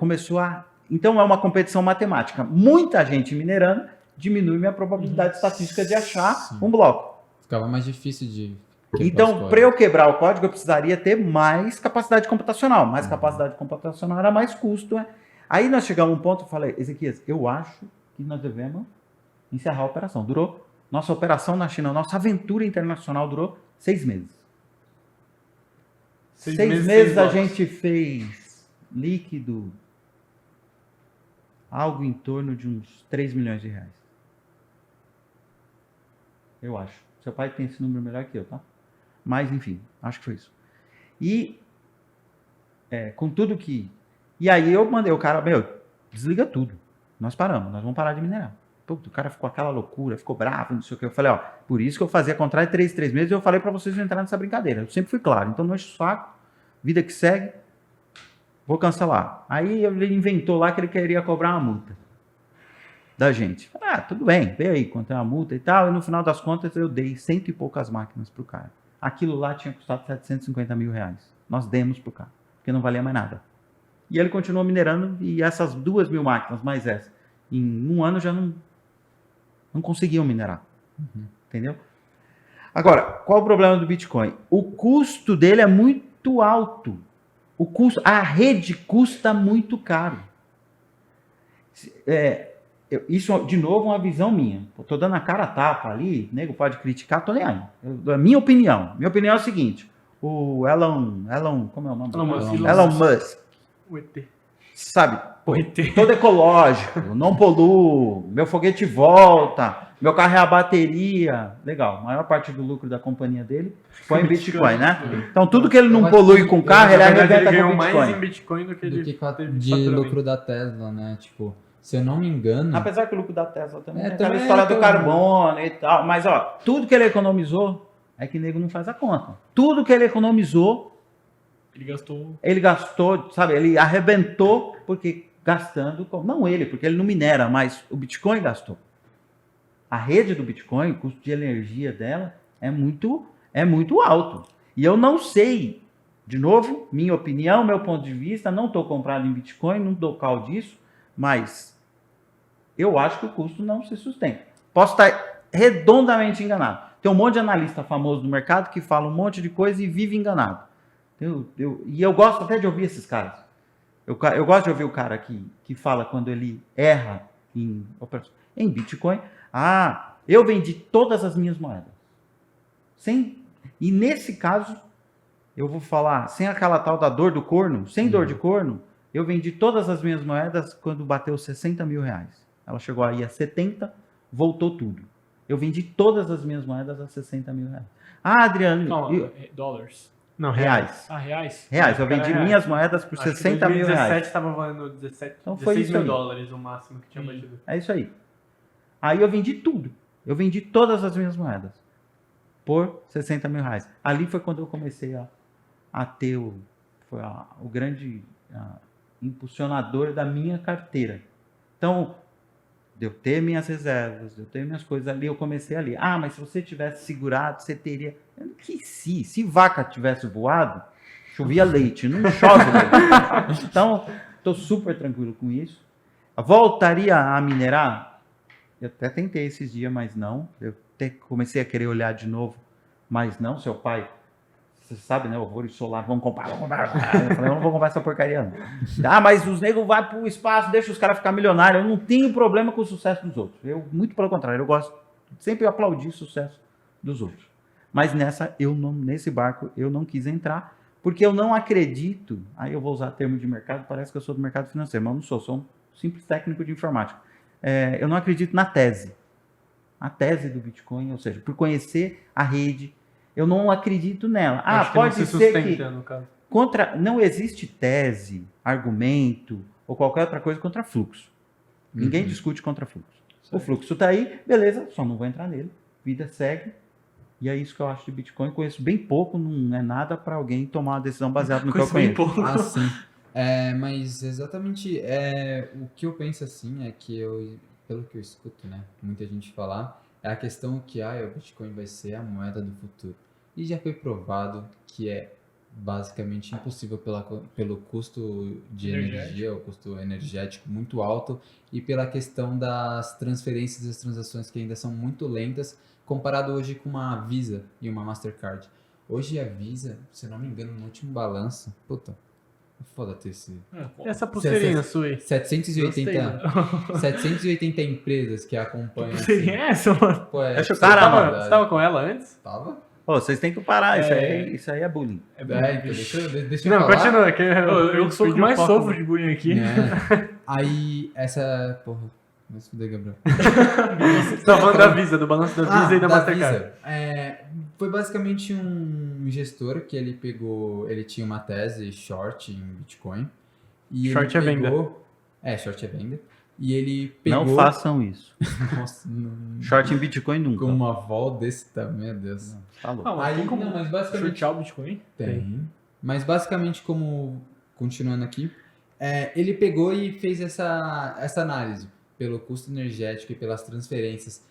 então é uma competição matemática. Muita gente minerando diminui minha probabilidade estatística de achar um bloco. Ficava mais difícil de quebrar Então, para eu quebrar o código, eu precisaria ter mais capacidade computacional. Mais capacidade computacional era mais custo. Né? Aí nós chegamos a um ponto, eu falei: Ezequias, eu acho que nós devemos encerrar a operação. Nossa operação na China, nossa aventura internacional durou 6 meses. 6 meses a gente fez líquido algo em torno de uns 3 milhões de reais. Eu acho. Seu pai tem esse número melhor que eu, tá? Mas, enfim, acho que foi isso. E, com tudo que... E aí eu mandei o cara, desliga tudo. Nós paramos, nós vamos parar de minerar. Pô, o cara ficou aquela loucura, ficou bravo, não sei o que. Eu falei, por isso que eu fazia contrato de 3 meses e eu falei para vocês não entrarem nessa brincadeira. Eu sempre fui claro. Então não enche o saco, vida que segue, vou cancelar. Aí ele inventou lá que ele queria cobrar uma multa da gente. Tudo bem, veio aí, quanto é a multa e tal. E no final das contas eu dei 100 e poucas máquinas pro cara. Aquilo lá tinha custado 750 mil reais. Nós demos pro cara, porque não valia mais nada. E ele continuou minerando e essas 2.000 máquinas, mais essa, em um ano já não conseguiam minerar. Entendeu? Agora, qual o problema do Bitcoin? O custo dele é muito alto. A rede custa muito caro. Isso, de novo, é uma visão minha. Estou dando a cara a tapa ali, o nego pode criticar, tô nem aí. A minha opinião é o seguinte: o Elon, como é o nome? Elon Musk. O ET. Sabe, todo ecológico, não poluo, meu foguete volta, meu carro é a bateria. Legal, a maior parte do lucro da companhia dele foi em Bitcoin, né? Então tudo que ele não polui com o carro, ele arrebenta com mais Bitcoin. em Bitcoin do que de lucro da Tesla, né? Tipo, se eu não me engano... Apesar que o lucro da Tesla também é também aquela história do carbono e tal. Mas, tudo que ele economizou é que o nego não faz a conta. Tudo que ele economizou Ele gastou, sabe? Ele arrebentou porque gastando... Não ele, porque ele não minera, mas o Bitcoin gastou. A rede do Bitcoin, o custo de energia dela é muito alto. E eu não sei, de novo, minha opinião, meu ponto de vista, não estou comprado em Bitcoin, não dou cal disso, mas eu acho que o custo não se sustenta. Posso estar redondamente enganado. Tem um monte de analista famoso no mercado que fala um monte de coisa e vive enganado. E eu gosto até de ouvir esses caras. Eu gosto de ouvir o cara que fala quando ele erra em Bitcoin. Ah, eu vendi todas as minhas moedas. E nesse caso, eu vou falar, sem aquela tal da dor do corno, sem dor de corno, eu vendi todas as minhas moedas quando bateu 60 mil reais. Ela chegou aí a 70, voltou tudo. Eu vendi todas as minhas moedas a 60 mil reais. Ah, Adriano... Calma, dólares. Não, reais. Ah, reais? Reais, eu vendi minhas moedas por 60 mil reais. 2017 estava valendo 17, então foi 16 isso mil aí. dólares o máximo que tinha batido. É isso aí. Aí eu vendi tudo. Eu vendi todas as minhas moedas por 60 mil reais. Ali foi quando eu comecei a ter o grande impulsionador da minha carteira. Então, de eu ter minhas reservas, de eu ter minhas coisas ali, eu comecei ali. Ah, mas se você tivesse segurado, você teria... Se vaca tivesse voado, chovia leite, não chove leite. Então, estou super tranquilo com isso. Voltaria a minerar? Eu até tentei esses dias, mas não. Eu comecei a querer olhar de novo, mas não. Seu pai, você sabe, né? Horror solar, vamos comprar. Eu falei, eu não vou comprar essa porcaria, não. Ah, mas os negros vão para o espaço, deixa os caras ficar milionários. Eu não tenho problema com o sucesso dos outros. Muito pelo contrário, eu gosto sempre aplaudir o sucesso dos outros. Mas nesse barco eu não quis entrar, porque eu não acredito. Aí eu vou usar termo de mercado, parece que eu sou do mercado financeiro, mas eu não sou um simples técnico de informática. Eu não acredito na tese. A tese do Bitcoin, ou seja, por conhecer a rede, eu não acredito nela. Pode ser que não existe tese, argumento ou qualquer outra coisa contra fluxo. Ninguém discute contra fluxo. Certo. O fluxo está aí, beleza, só não vou entrar nele. Vida segue. E é isso que eu acho de Bitcoin. Conheço bem pouco, não é nada para alguém tomar uma decisão baseada no que eu conheço. Pouco. Ah, sim. Mas exatamente o que eu penso assim é que pelo que eu escuto, né, muita gente falar, é a questão que o Bitcoin vai ser a moeda do futuro. E já foi provado que é basicamente impossível pelo custo de energia, o custo energético muito alto, e pela questão das transferências e das transações que ainda são muito lentas, comparado hoje com uma Visa e uma Mastercard. Hoje a Visa, se não me engano, no último balanço, puta, foda ter esse... Essa pulseirinha sua aí. 780 empresas que acompanham. Que pulseirinha é essa, mano? Pô, Você tava com ela antes? Tava? Vocês têm que parar, isso aí é bullying. Então deixa eu não, falar. continua. Que eu sou o que mais sofro de bullying aqui. Aí, essa... Porra, vai se fuder, Gabriel. Tá falando da Visa, do balanço da Visa e da Mastercard. Foi basicamente um gestor que ele tinha uma tese short em Bitcoin. E short é venda. Short é venda. E ele pegou... Não façam isso. Nossa, não... Short em Bitcoin nunca. Com uma vol desse tamanho, meu Deus. Tá louco. Mas basicamente... shortear o Bitcoin? Tem. Mas basicamente, continuando aqui, ele pegou e fez essa análise pelo custo energético e pelas transferências.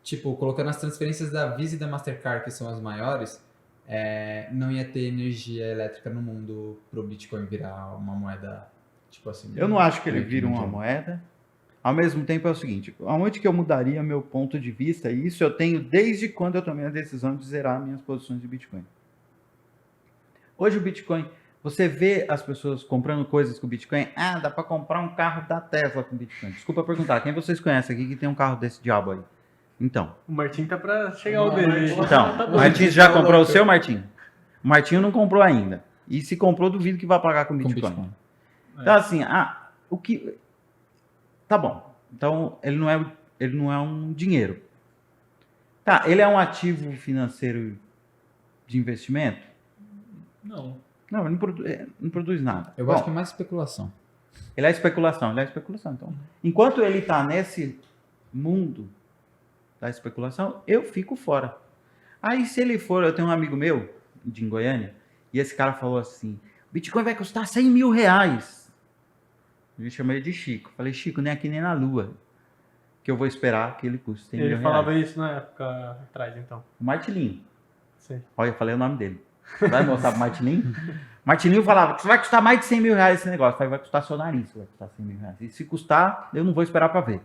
Tipo, colocando as transferências da Visa e da Mastercard, que são as maiores, não ia ter energia elétrica no mundo pro Bitcoin virar uma moeda, tipo assim... Eu não acho que ele vira uma moeda. Ao mesmo tempo é o seguinte, aonde que eu mudaria meu ponto de vista, e isso eu tenho desde quando eu tomei a decisão de zerar minhas posições de Bitcoin. Hoje o Bitcoin, você vê as pessoas comprando coisas com Bitcoin, dá para comprar um carro da Tesla com Bitcoin. Desculpa perguntar, quem vocês conhecem aqui que tem um carro desse diabo aí? Então. O Martim tá para chegar o dele. Então, o Martim já comprou o seu, Martim? O Martinho não comprou ainda. E se comprou, duvido que vai pagar com Bitcoin. Então assim, o que... Tá bom. Então, ele não é um dinheiro. Tá, ele é um ativo financeiro de investimento? Não. Não, ele não produz nada. Eu acho que é mais especulação. Ele é especulação. Então, enquanto ele está nesse mundo da especulação, eu fico fora. Aí, se ele for... Eu tenho um amigo meu, de Goiânia, e esse cara falou assim... Bitcoin vai custar 100 mil reais. Eu chamei ele de Chico. Falei, Chico, nem aqui nem na Lua. Que eu vou esperar que ele custe 100 mil Ele reais. falava isso na época atrás, então. O Martilinho. Sei. Olha, eu falei o nome dele. Vai mostrar pro Martilinho? Martilinho falava que vai custar mais de 100 mil reais esse negócio. Eu falei, vai custar seu nariz, vai custar 100 mil reais. E se custar, eu não vou esperar pra ver.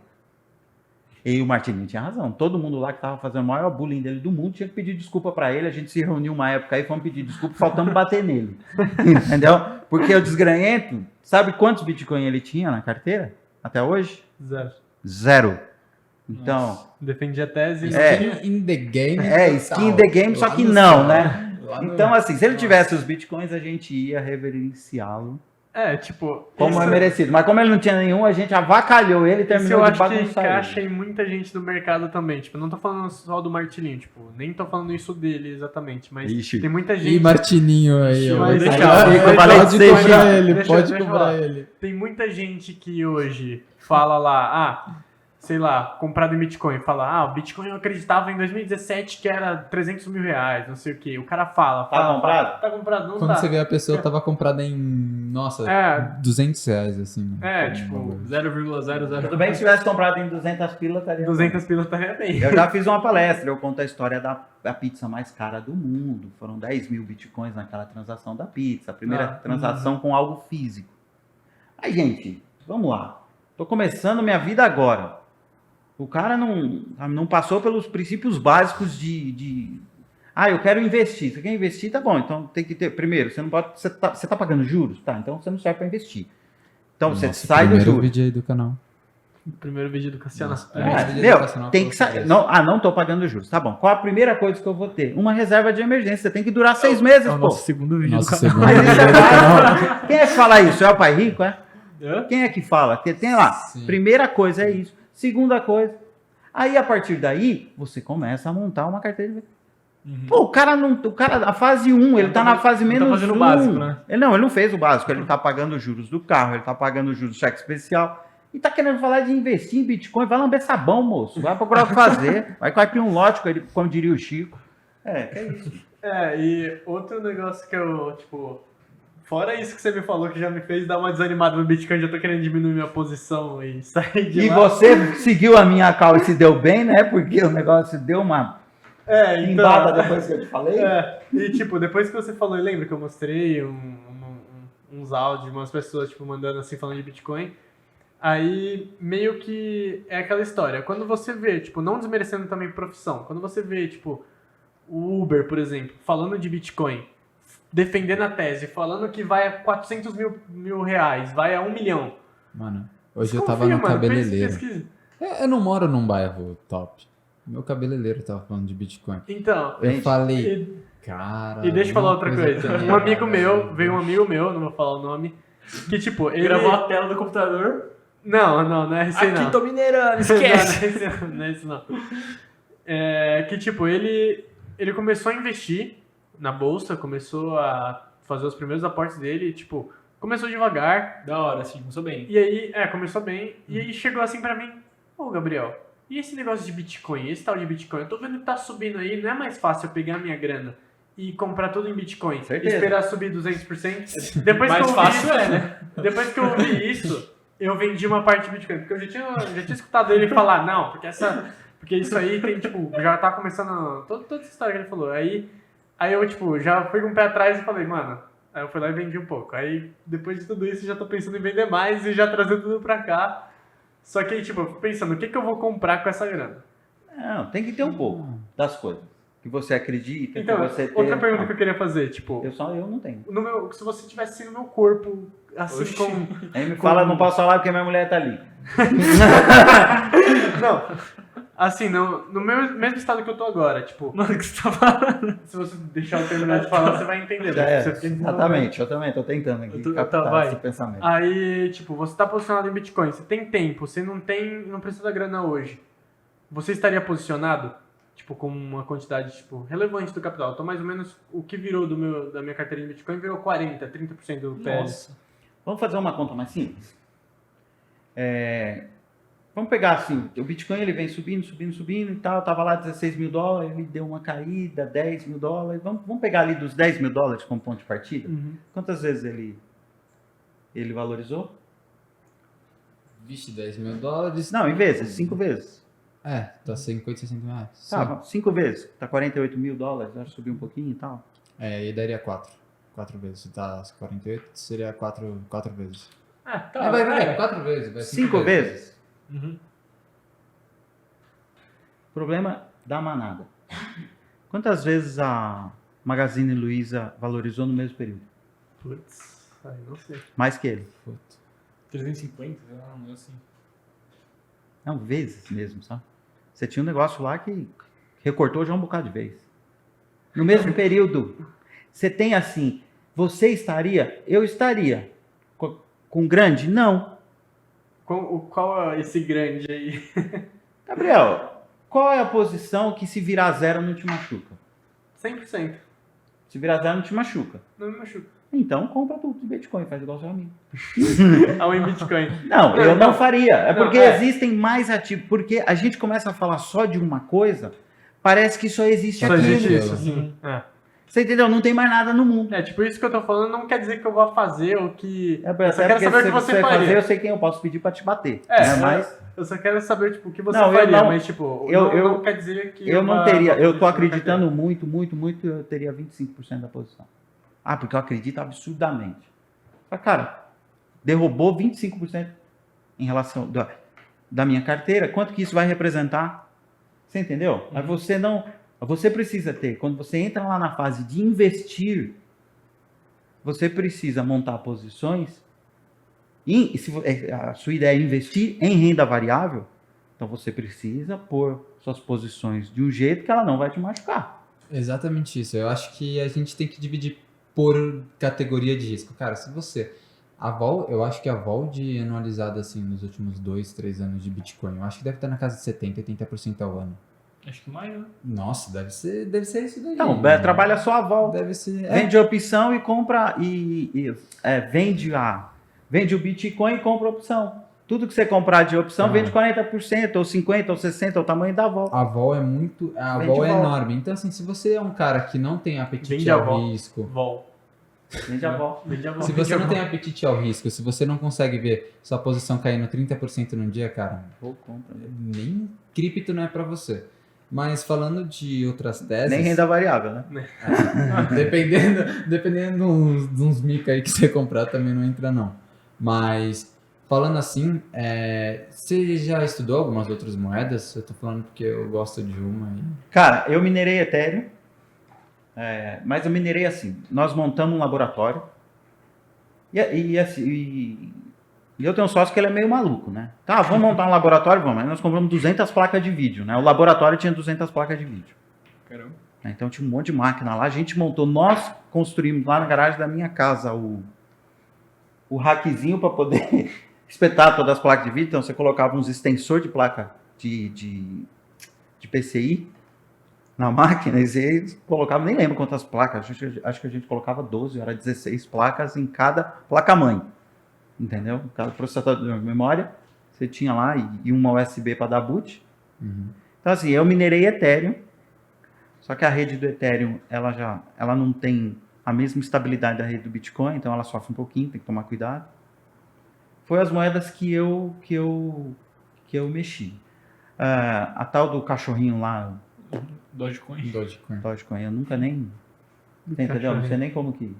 E o Martilinho tinha razão. Todo mundo lá que tava fazendo o maior bullying dele do mundo tinha que pedir desculpa pra ele. A gente se reuniu uma época aí, fomos pedir desculpa, faltamos bater nele. Entendeu? Porque o desgranhento, sabe quantos Bitcoin ele tinha na carteira? Até hoje? 0. 0. Então, Defendi a tese. Skin in the game. skin in the game, só Lá que no não, céu. né? Lá no- Então, assim, se ele tivesse os bitcoins, a gente ia reverenciá-lo Tipo... como isso- é merecido. Mas como ele não tinha nenhum, a gente avacalhou ele e Isso eu terminou de acho que bagunçar encaixa ele. em muita gente do mercado também. Tipo, não tô falando só do Martilinho, tipo, nem tô falando isso dele exatamente, mas Ixi. tem muita E gente... Martininho aí, ó. Vai Pode deixar, pode vai cobrar deixar. ele, Deixa- pode deixa eu cobrar falar. ele. Tem muita gente que hoje fala lá, sei lá, comprado em Bitcoin, fala, o Bitcoin eu acreditava em 2017 que era 300 mil reais, não sei o que. O cara fala, comprado? Tá comprado, não Quando tá. você vê a pessoa tava comprada em, nossa, É. 200 reais, assim. Tipo, 0,00. Tudo bem que se tivesse comprado em 200 pila, estaria... 200 pila estaria bem. Eu já fiz uma palestra, eu conto a história da pizza mais cara do mundo. Foram 10 mil bitcoins naquela transação da pizza. A primeira transação com algo físico. Aí, gente, vamos lá. Tô começando minha vida agora. O cara não passou pelos princípios básicos de... eu quero investir. Você quer investir? Tá bom. Então tem que ter... Primeiro, você não pode... Você tá pagando juros? Tá, então você não serve para investir. Então você Nossa, sai do primeiro juros. vídeo aí do canal. Primeiro vídeo educacional. Nossa, É. primeiro vídeo Meu, educacional tem foi que o sair. preço. Não tô pagando juros. Tá bom. Qual a primeira coisa que eu vou ter? Uma reserva de emergência. Você tem que durar 6 meses, É o pô. nosso segundo vídeo Nosso do canal. segundo Mas vídeo isso é aí do canal. básico. Quem é que fala isso? É o pai rico, é? Hã? Quem é que fala? Tem lá. Sim. Primeira coisa é isso. Segunda coisa. Aí, a partir daí, você começa a montar uma carteira de... Pô, o cara, a fase 1, ele tá na fase não tá menos fazendo o 1. básico, né? Ele não fez o básico. Ele tá pagando os juros do carro, ele tá pagando os juros do cheque especial. E tá querendo falar de investir em Bitcoin. Vai lamber sabão, moço. Vai procurar o que fazer. Vai criar um lote, como diria o Chico. Que é isso. E outro negócio que eu, tipo... Fora isso que você me falou, que já me fez dar uma desanimada no Bitcoin, já tô querendo diminuir minha posição e sair de E lá. você seguiu a minha call e se deu bem, né? Porque o negócio deu uma embada depois que eu te falei. E tipo, depois que você falou, lembra que eu mostrei uns áudios de umas pessoas, tipo, mandando assim, falando de Bitcoin. Aí, meio que é aquela história. Quando você vê, tipo, não desmerecendo também profissão, quando você vê, tipo, o Uber, por exemplo, falando de Bitcoin, defendendo a tese, falando que vai a 400 mil reais, vai a 1 milhão. Mano, hoje eu Desconfia, tava no mano, cabeleireiro. pesquisa. Eu não moro num bairro top. Meu cabeleireiro tava falando de Bitcoin. Então, Eu falei, e, cara. e deixa eu falar outra coisa. Um amigo meu, veio veio um amigo meu, não vou falar o nome, que tipo, ele... Gravou a tela do computador. Não é esse não. Aqui tô mineirando, esquece. Não é isso não. Que tipo, ele começou a investir na bolsa, começou a fazer os primeiros aportes dele, tipo, começou devagar, Da hora, assim, começou bem. e aí, começou bem, e aí chegou assim pra mim, Gabriel, e esse negócio de Bitcoin, esse tal de Bitcoin, eu tô vendo que tá subindo aí, não é mais fácil eu pegar minha grana e comprar tudo em Bitcoin, Certeza. esperar subir 200%? Depois Mais que eu ouvi fácil isso, é, né? depois que eu ouvi isso, eu vendi uma parte de Bitcoin, porque eu já tinha escutado ele falar, não, porque isso aí tem, tipo, já tá começando, toda essa história que ele falou, aí eu, tipo, já fui com o pé atrás e falei, mano, aí eu fui lá e vendi um pouco, aí depois de tudo isso eu já tô pensando em vender mais e já trazer tudo pra cá, só que aí, tipo, eu fico pensando, o que eu vou comprar com essa grana? Não, tem que ter um pouco das coisas. Que você acredita, Então, que você tem. outra pergunta que eu queria fazer, tipo, Eu não tenho. se você tivesse no meu corpo, assim Oxi. como... Aí me fala, não posso falar porque minha mulher tá ali. Não, assim, no mesmo estado que eu tô agora, tipo, Mano, o que você tá falando? se você deixar eu terminar de falar, você vai entender. Você fica Exatamente, eu também tô tentando aqui Tá, captar vai. esse pensamento. Aí, tipo, você tá posicionado em Bitcoin, você tem tempo, você não precisa da grana hoje. Você estaria posicionado, tipo, com uma quantidade, tipo, relevante do capital. Então, mais ou menos, o que virou da minha carteira de Bitcoin virou 40%, 30% do PL. Nossa. Vamos fazer uma conta mais simples? Vamos pegar assim, o Bitcoin ele vem subindo e tal, tava lá 16 mil dólares, ele deu uma caída, 10 mil dólares, vamos pegar ali dos 10 mil dólares como ponto de partida? Quantas vezes ele valorizou? Vixe, 10 mil dólares. Não, em vezes, 5 vezes. Tá 50, 60 reais. Tá, 5 vezes, tá 48 mil dólares, acho que subiu um pouquinho e tal. E daria 4 vezes. Se tá 48, seria 4 vezes. Tá. Vai 4 vezes. Vai 5 vezes? Uhum. Problema da manada. Quantas vezes a Magazine Luiza valorizou no mesmo período? Putz, aí não sei. Mais que ele. 350, não é assim. Não, vezes mesmo, sabe? Você tinha um negócio lá que recortou já um bocado de vez. No mesmo período, você tem assim, você estaria, eu estaria. Com grande? Não. Qual é esse grande aí? Gabriel, qual é a posição que se virar zero não te machuca? 100%. Se virar zero não te machuca. Não me machuca. Então compra tudo de Bitcoin, faz igual seu amigo. Ao em Bitcoin. Não, eu não faria. É Não, porque é. existem mais ativos. Porque a gente começa a falar só de uma coisa, parece que só existe Só aquilo. existe isso, Uhum. sim. Você entendeu? Não tem mais nada no mundo. Tipo, isso que eu tô falando não quer dizer que eu vou fazer o que... É, eu só quero saber o que você vai faria. fazer, eu sei quem eu posso pedir pra te bater. Mas eu só quero saber, tipo, o que você Não, eu faria, não- mas, tipo, eu- não quer dizer que eu não vá- teria. vá Eu tô fazer acreditando muito, eu teria 25% da posição. Porque eu acredito absurdamente. Mas, cara, derrubou 25% em relação da minha carteira. Quanto que isso vai representar? Você entendeu? Aí você precisa ter, quando você entra lá na fase de investir, você precisa montar posições. A sua ideia é investir em renda variável, então você precisa pôr suas posições de um jeito que ela não vai te machucar. Exatamente isso. Eu acho que a gente tem que dividir por categoria de risco. Cara, se você... eu acho que a vol de anualizada assim nos últimos 2, 3 anos de Bitcoin, eu acho que deve estar na casa de 70, 80% ao ano. Acho que mais, né? Nossa, deve ser isso daí. Não, trabalha só a vol. Deve ser... Vende a opção e compra vende o Bitcoin e compra a opção. Tudo que você comprar de opção vende 40%, ou 50%, ou 60%, é o tamanho da vol. A vol é muito... A Vende vol é vol. enorme. Então, assim, se você é um cara que não tem apetite Vende a ao vol. risco... Vol. Vende a vol. Vende a vol. Se você não tem apetite ao risco, se você não consegue ver sua posição caindo 30% num dia, cara, Vou compra. nem cripto não é pra você. Mas falando de outras teses... Nem renda variável, né? Dependendo de uns mica aí que você comprar, também não entra não. Mas, falando assim, você já estudou algumas outras moedas? Eu tô falando porque eu gosto de uma. Cara, eu minerei Ethereum, mas eu minerei assim. Nós montamos um laboratório e eu tenho um sócio que ele é meio maluco, né? Tá, vamos montar um laboratório, vamos. Aí nós compramos 200 placas de vídeo, né? O laboratório tinha 200 placas de vídeo. Caramba. Então tinha um monte de máquina lá, a gente montou, nós construímos lá na garagem da minha casa o rackzinho para poder espetar todas as placas de vídeo. Então você colocava uns extensor de placa de PCI na máquina e você colocava, nem lembro quantas placas, acho que a gente colocava 12, era 16 placas em cada placa-mãe, entendeu? Cada processador de memória, você tinha lá e uma USB para dar boot. Uhum. Então assim, eu minerei Ethereum, só que a rede do Ethereum, ela não tem a mesma estabilidade da rede do Bitcoin, então ela sofre um pouquinho, tem que tomar cuidado. Foi as moedas que eu mexi. A tal do cachorrinho lá, Dogecoin. Dogecoin, eu nunca nem... Entendeu? Não sei nem como que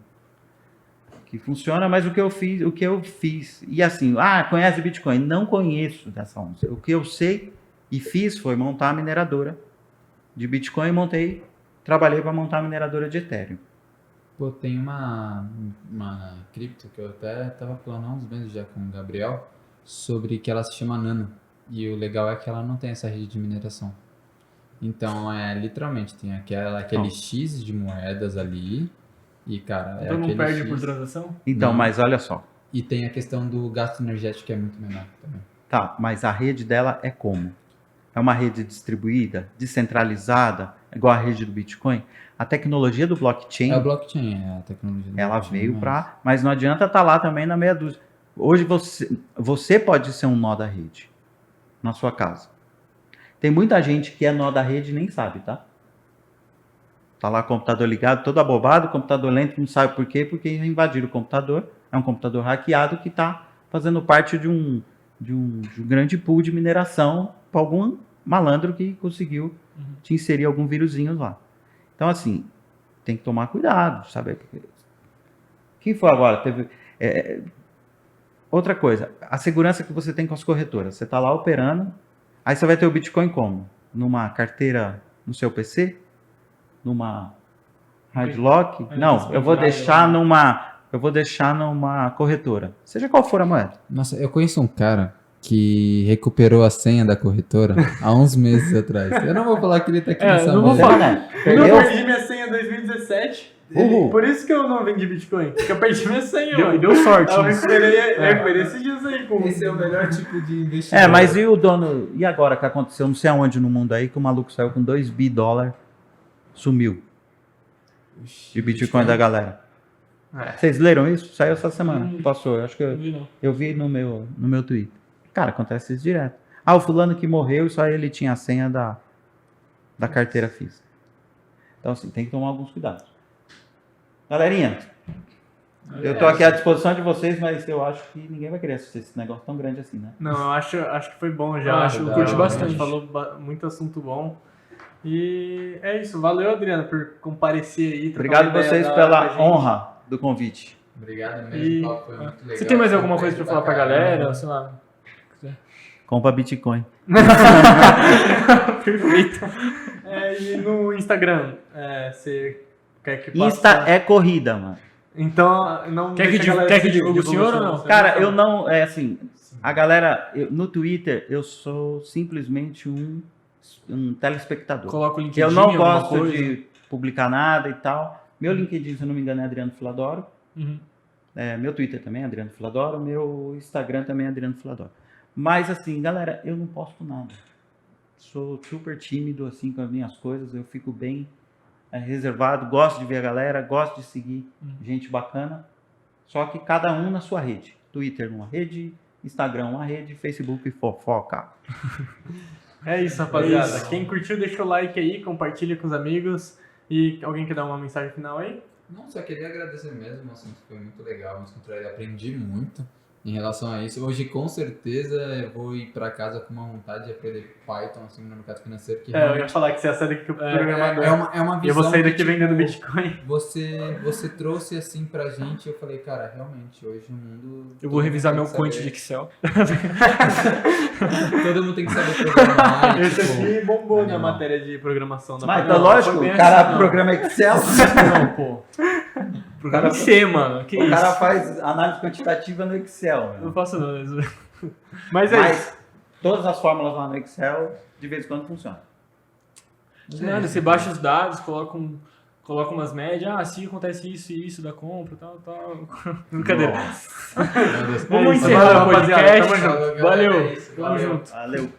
funciona, mas o que eu fiz... E assim, conhece Bitcoin? Não conheço dessa onça. O que eu sei e fiz foi montar a mineradora de Bitcoin e trabalhei para montar a mineradora de Ethereum. Pô, tem uma cripto que eu até tava falando há uns meses já com o Gabriel, sobre que ela se chama Nano. E o legal é que ela não tem essa rede de mineração. Então, literalmente, tem aquele X de moedas ali. E, cara, Então não aquele perde X. por transação? Então, Não. mas olha só. E tem a questão do gasto energético, que é muito menor também. Tá, mas a rede dela é como? É uma rede distribuída, descentralizada, igual a rede do Bitcoin? A tecnologia do blockchain, É a blockchain, é a tecnologia do ela blockchain, veio mas- para... Mas não adianta estar lá também na meia dúzia. Hoje você pode ser um nó da rede. na sua casa. Tem muita gente que é nó da rede e nem sabe, tá? Tá lá o computador ligado, todo abobado, computador lento, não sabe por quê, porque invadiram o computador. É um computador hackeado que está fazendo parte de um grande pool de mineração para algum malandro que conseguiu te inserir algum vírusinho lá. Então, assim, tem que tomar cuidado, sabe? Quem foi agora? Outra coisa, a segurança que você tem com as corretoras. Você está lá operando, aí você vai ter o Bitcoin como? Numa carteira no seu PC? Numa hardlock? Não, eu vou deixar numa corretora. Seja qual for a moeda. Nossa, eu conheço um cara que recuperou a senha da corretora há uns meses atrás. Eu não vou falar que ele tá aqui nessa não vou mesa. falar. Eu Perdeu? perdi minha senha em 2017. Uhul. Por isso que eu não vendi Bitcoin. Porque eu perdi minha senha, mano. Deu sorte. Eu nisso. recuperei esses dias aí. Com... Esse é o melhor tipo de investimento. Mas e o dono? E agora que aconteceu, não sei aonde no mundo aí, que o maluco saiu com 2 bi dólar, sumiu de Bitcoin da galera. Vocês leram isso? Saiu essa semana. Passou. Acho que eu vi no meu Twitter. Cara, acontece isso direto. O fulano que morreu, só ele tinha a senha da carteira física. Então, assim, tem que tomar alguns cuidados. Galerinha, eu tô aqui à disposição de vocês, mas eu acho que ninguém vai querer assistir esse negócio tão grande assim, né? Não, eu acho que foi bom já. Eu curti bastante. A gente falou muito assunto bom. E é isso. Valeu, Adriano, por comparecer aí. Obrigado a vocês pela honra do convite. Obrigado mesmo, o papo foi muito legal. Você tem mais alguma coisa pra falar pra galera? Sei lá. Compra Bitcoin. Perfeito. E no Instagram, você quer que passe... Insta é corrida, mano. Então, não Quer que deixa a galera quer que seguir, divulgue o senhor ou não? você Cara, eu não... É assim, a galera... no Twitter, eu sou simplesmente um telespectador. Coloca o LinkedIn, Eu não alguma gosto coisa. de publicar nada e tal. Meu LinkedIn, se eu não me engano, é Adriano Filadoro. Uhum. Meu Twitter também é Adriano Filadoro. Meu Instagram também é Adriano Filadoro. Mas, assim, galera, eu não posto nada. Sou super tímido, assim, com as minhas coisas. Eu fico bem reservado. Gosto de ver a galera. Gosto de seguir gente bacana. Só que cada um na sua rede. Twitter numa rede, Instagram uma rede, Facebook fofoca. É isso, rapaziada. É isso. Quem curtiu, deixa o like aí, compartilha com os amigos. E alguém quer dar uma mensagem final aí? Não, só queria agradecer mesmo, o assunto foi muito legal, eu aprendi muito em relação a isso. Hoje, com certeza, eu vou ir pra casa com uma vontade de aprender Python, assim, no mercado financeiro. Que Eu ia falar que você ia sair daqui com o programador. é uma E eu visão vou sair daqui que, tipo, vendendo Bitcoin. Você trouxe, assim, pra gente, eu falei, cara, realmente, hoje o mundo... Eu vou revisar meu quant saber- de Excel. Todo mundo tem que saber programar. e, Esse tipo, aqui bombou na animal. matéria de programação da Mas tá Não, lógico, foi bem o cara assim, não. programa Excel. Não, pô. Programa C, mano. Que O isso? cara faz análise quantitativa no Excel. Não Meu. faço não. Mas é isso. Mas todas as fórmulas lá no Excel, de vez em quando funcionam. Nada, você baixa os dados, coloca umas médias. Se acontece isso e isso da compra, tal. Brincadeira. Meu Deus. Vamos isso, encerrar o valeu, rapaziada. podcast. Tamo junto. Falou, galera, Valeu. é isso. Tamo Valeu. junto. Valeu.